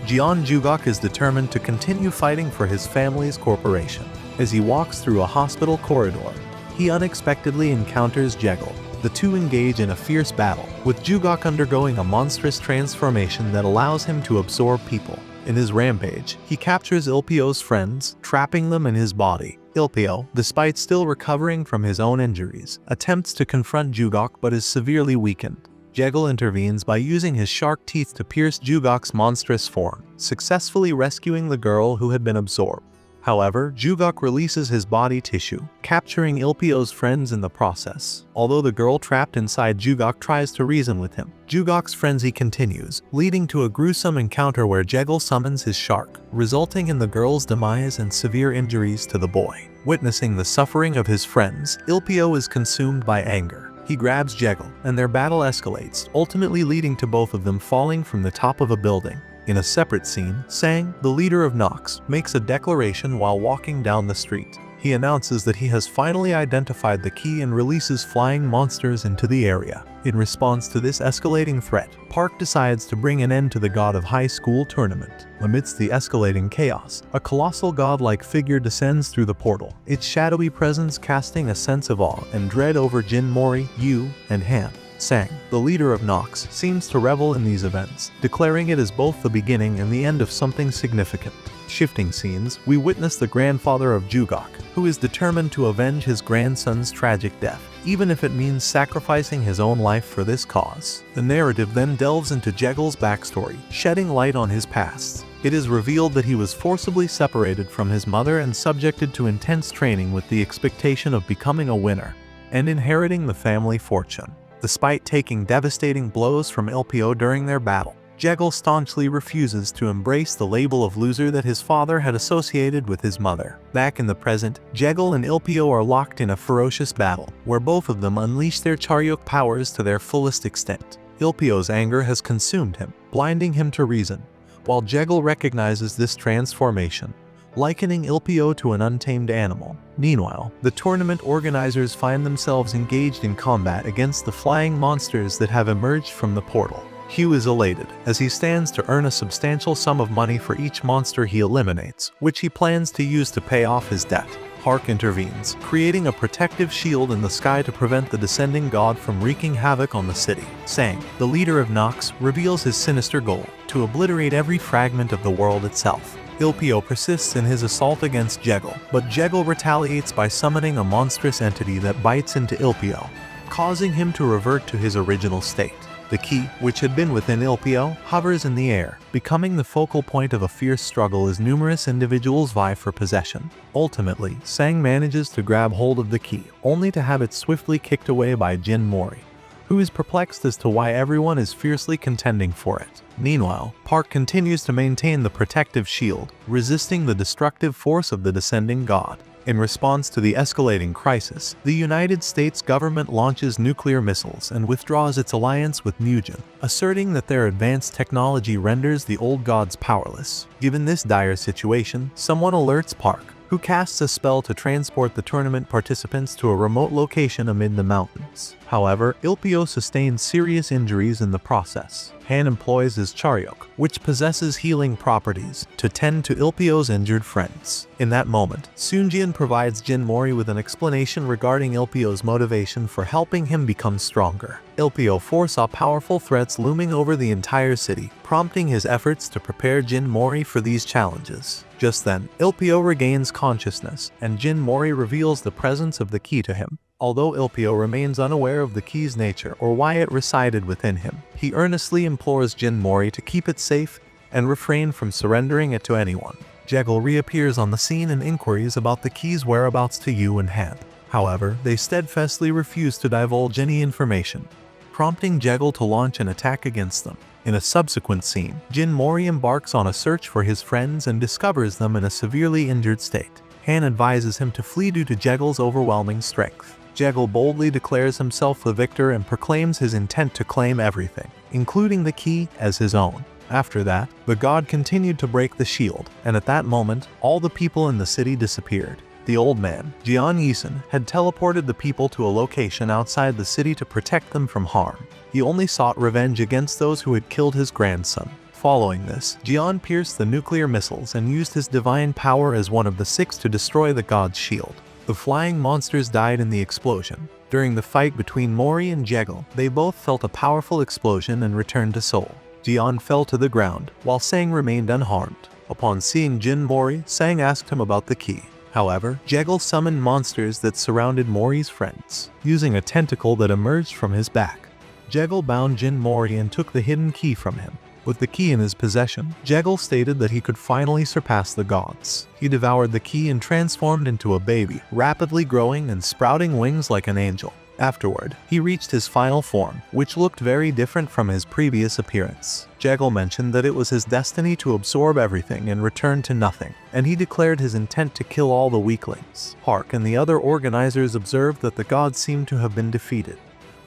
Jeon Jugok is determined to continue fighting for his family's corporation. As he walks through a hospital corridor, he unexpectedly encounters Jegel. The two engage in a fierce battle, with Jugok undergoing a monstrous transformation that allows him to absorb people. In his rampage, he captures Ilpio's friends, trapping them in his body. Ilpio, despite still recovering from his own injuries, attempts to confront Jugok but is severely weakened. Jegel intervenes by using his shark teeth to pierce Jugok's monstrous form, successfully rescuing the girl who had been absorbed. However, Jugok releases his body tissue, capturing Ilpio's friends in the process. Although the girl trapped inside Jugok tries to reason with him, Jugok's frenzy continues, leading to a gruesome encounter where Jegel summons his shark, resulting in the girl's demise and severe injuries to the boy. Witnessing the suffering of his friends, Ilpio is consumed by anger. He grabs Jegel, and their battle escalates, ultimately leading to both of them falling from the top of a building. In a separate scene, Sang, the leader of Nox, makes a declaration while walking down the street. He announces that he has finally identified the key and releases flying monsters into the area. In response to this escalating threat, Park decides to bring an end to the God of High School tournament. Amidst the escalating chaos, a colossal godlike figure descends through the portal, its shadowy presence casting a sense of awe and dread over Jin Mori, Yu, and Han. Sang, the leader of Nox, seems to revel in these events, declaring it as both the beginning and the end of something significant. Shifting scenes, we witness the grandfather of Jugok, who is determined to avenge his grandson's tragic death, even if it means sacrificing his own life for this cause. The narrative then delves into Jegel's backstory, shedding light on his past. It is revealed that he was forcibly separated from his mother and subjected to intense training with the expectation of becoming a winner and inheriting the family fortune. Despite taking devastating blows from Ilpio during their battle, Jegel staunchly refuses to embrace the label of loser that his father had associated with his mother. Back in the present, Jegel and Ilpio are locked in a ferocious battle, where both of them unleash their Charyok powers to their fullest extent. Ilpio's anger has consumed him, blinding him to reason. While Jegel recognizes this transformation, likening Ilpio to an untamed animal. Meanwhile, the tournament organizers find themselves engaged in combat against the flying monsters that have emerged from the portal. Hugh is elated, as he stands to earn a substantial sum of money for each monster he eliminates, which he plans to use to pay off his debt. Hark intervenes, creating a protective shield in the sky to prevent the descending god from wreaking havoc on the city. Sang, the leader of Nox, reveals his sinister goal, to obliterate every fragment of the world itself. Ilpio persists in his assault against Jegal, but Jegal retaliates by summoning a monstrous entity that bites into Ilpio, causing him to revert to his original state. The key, which had been within Ilpio, hovers in the air, becoming the focal point of a fierce struggle as numerous individuals vie for possession. Ultimately, Sang manages to grab hold of the key, only to have it swiftly kicked away by Jin Mori, who is perplexed as to why everyone is fiercely contending for it. Meanwhile, Park continues to maintain the protective shield, resisting the destructive force of the descending god. In response to the escalating crisis, the United States government launches nuclear missiles and withdraws its alliance with Mugen, asserting that their advanced technology renders the old gods powerless. Given this dire situation, someone alerts Park, who casts a spell to transport the tournament participants to a remote location amid the mountains. However, Ilpio sustains serious injuries in the process. Han employs his Charyok, which possesses healing properties, to tend to Ilpio's injured friends. In that moment, Sunjian provides Jin Mori with an explanation regarding Ilpio's motivation for helping him become stronger. Ilpio foresaw powerful threats looming over the entire city, prompting his efforts to prepare Jin Mori for these challenges. Just then, Ilpio regains consciousness, and Jin Mori reveals the presence of the key to him. Although Ilpio remains unaware of the key's nature or why it resided within him, he earnestly implores Jin Mori to keep it safe and refrain from surrendering it to anyone. Jegal reappears on the scene and inquiries about the key's whereabouts to Yu and Han. However, they steadfastly refuse to divulge any information, prompting Jegal to launch an attack against them. In a subsequent scene, Jin Mori embarks on a search for his friends and discovers them in a severely injured state. Han advises him to flee due to Jegal's overwhelming strength. Jegal boldly declares himself the victor and proclaims his intent to claim everything, including the key, as his own. After that, the god continued to break the shield, and at that moment, all the people in the city disappeared. The old man, Jian Yisen, had teleported the people to a location outside the city to protect them from harm. He only sought revenge against those who had killed his grandson. Following this, Jian pierced the nuclear missiles and used his divine power as one of the six to destroy the god's shield. The flying monsters died in the explosion. During the fight between Mori and Jegal, they both felt a powerful explosion and returned to Seoul. Jian fell to the ground, while Sang remained unharmed. Upon seeing Jin Mori, Sang asked him about the key. However, Jegal summoned monsters that surrounded Mori's friends, using a tentacle that emerged from his back. Jegal bound Jin Mori and took the hidden key from him. With the key in his possession, Jegal stated that he could finally surpass the gods. He devoured the key and transformed into a baby, rapidly growing and sprouting wings like an angel. Afterward, he reached his final form, which looked very different from his previous appearance. Jegal mentioned that it was his destiny to absorb everything and return to nothing, and he declared his intent to kill all the weaklings. Hark and the other organizers observed that the gods seemed to have been defeated,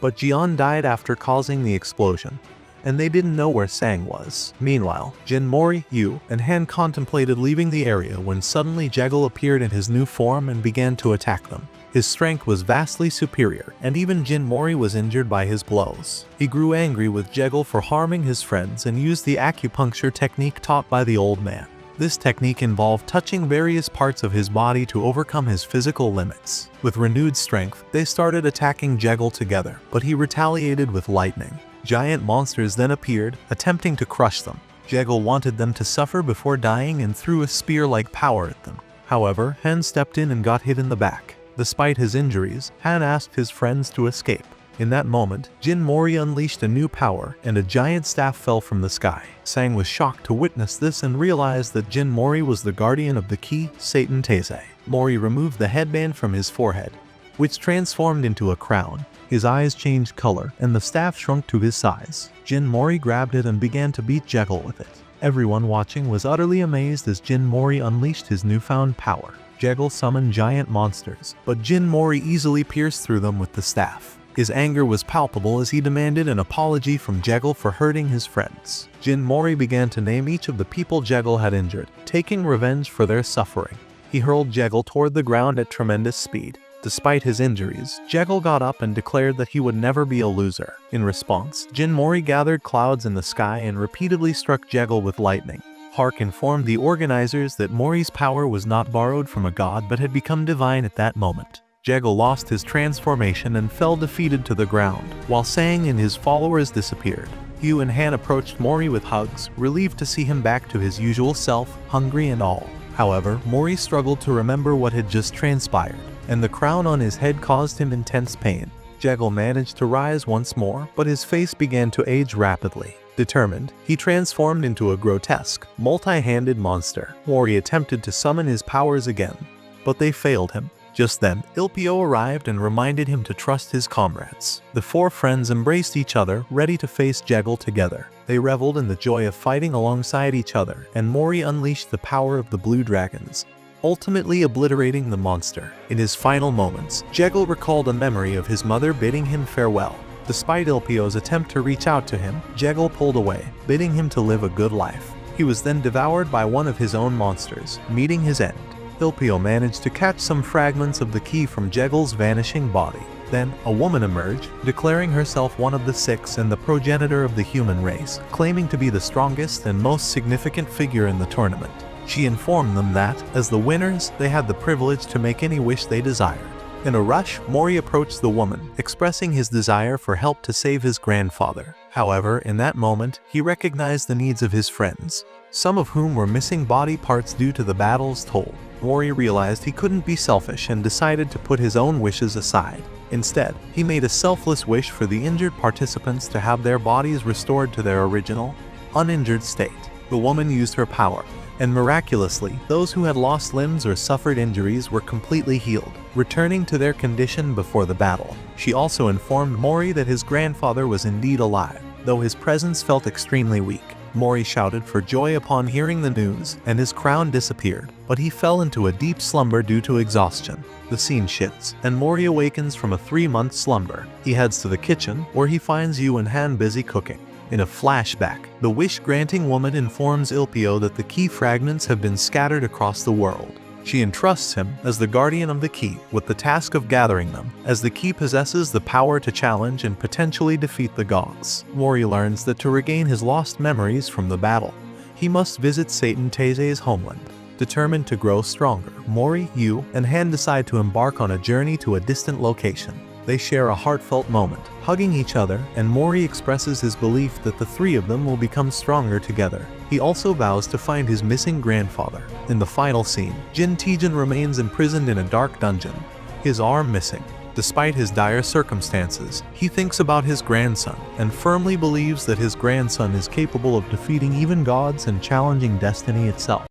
but Jian died after causing the explosion, and they didn't know where Sang was. Meanwhile, Jin Mori, Yu, and Han contemplated leaving the area when suddenly Jegal appeared in his new form and began to attack them. His strength was vastly superior, and even Jin Mori was injured by his blows. He grew angry with Jegal for harming his friends and used the acupuncture technique taught by the old man. This technique involved touching various parts of his body to overcome his physical limits. With renewed strength, they started attacking Jegal together, but he retaliated with lightning. Giant monsters then appeared, attempting to crush them. Jegal wanted them to suffer before dying and threw a spear-like power at them. However, Han stepped in and got hit in the back. Despite his injuries, Han asked his friends to escape. In that moment, Jin Mori unleashed a new power, and a giant staff fell from the sky. Sang was shocked to witness this and realized that Jin Mori was the guardian of the key, Satan Taizai. Mori removed the headband from his forehead, which transformed into a crown. His eyes changed color, and the staff shrunk to his size. Jin Mori grabbed it and began to beat Jegal with it. Everyone watching was utterly amazed as Jin Mori unleashed his newfound power. Jegal summoned giant monsters, but Jin Mori easily pierced through them with the staff. His anger was palpable as he demanded an apology from Jegal for hurting his friends. Jin Mori began to name each of the people Jegal had injured, taking revenge for their suffering. He hurled Jegal toward the ground at tremendous speed. Despite his injuries, Jegal got up and declared that he would never be a loser. In response, Jin Mori gathered clouds in the sky and repeatedly struck Jegal with lightning. Hark informed the organizers that Mori's power was not borrowed from a god but had become divine at that moment. Jegal lost his transformation and fell defeated to the ground, while Sang and his followers disappeared. Hugh and Han approached Mori with hugs, relieved to see him back to his usual self, hungry and all. However, Mori struggled to remember what had just transpired, and the crown on his head caused him intense pain. Jegal managed to rise once more, but his face began to age rapidly. Determined, he transformed into a grotesque, multi-handed monster. Mori attempted to summon his powers again, but they failed him. Just then, Ilpio arrived and reminded him to trust his comrades. The four friends embraced each other, ready to face Jegal together. They reveled in the joy of fighting alongside each other, and Mori unleashed the power of the blue dragons, ultimately obliterating the monster. In his final moments, Jegal recalled a memory of his mother bidding him farewell. Despite Ilpio's attempt to reach out to him, Jegal pulled away, bidding him to live a good life. He was then devoured by one of his own monsters, meeting his end. Ilpio managed to catch some fragments of the key from Jegal's vanishing body. Then, a woman emerged, declaring herself one of the six and the progenitor of the human race, claiming to be the strongest and most significant figure in the tournament. She informed them that, as the winners, they had the privilege to make any wish they desired. In a rush, Mori approached the woman, expressing his desire for help to save his grandfather. However, in that moment, he recognized the needs of his friends, some of whom were missing body parts due to the battle's toll. Mori realized he couldn't be selfish and decided to put his own wishes aside. Instead, he made a selfless wish for the injured participants to have their bodies restored to their original, uninjured state. The woman used her power, and miraculously, those who had lost limbs or suffered injuries were completely healed, returning to their condition before the battle. She also informed Mori that his grandfather was indeed alive, though his presence felt extremely weak. Mori shouted for joy upon hearing the news, and his crown disappeared, but he fell into a deep slumber due to exhaustion. The scene shifts, and Mori awakens from a 3-month slumber. He heads to the kitchen, where he finds Yu and Han busy cooking. In a flashback, the wish-granting woman informs Ilpio that the key fragments have been scattered across the world. She entrusts him, as the guardian of the key, with the task of gathering them, as the key possesses the power to challenge and potentially defeat the gods. Mori learns that to regain his lost memories from the battle, he must visit Satan Teise's homeland. Determined to grow stronger, Mori, Yu, and Han decide to embark on a journey to a distant location. They share a heartfelt moment, hugging each other, and Mori expresses his belief that the three of them will become stronger together. He also vows to find his missing grandfather. In the final scene, Jin Taejin remains imprisoned in a dark dungeon, his arm missing. Despite his dire circumstances, he thinks about his grandson and firmly believes that his grandson is capable of defeating even gods and challenging destiny itself.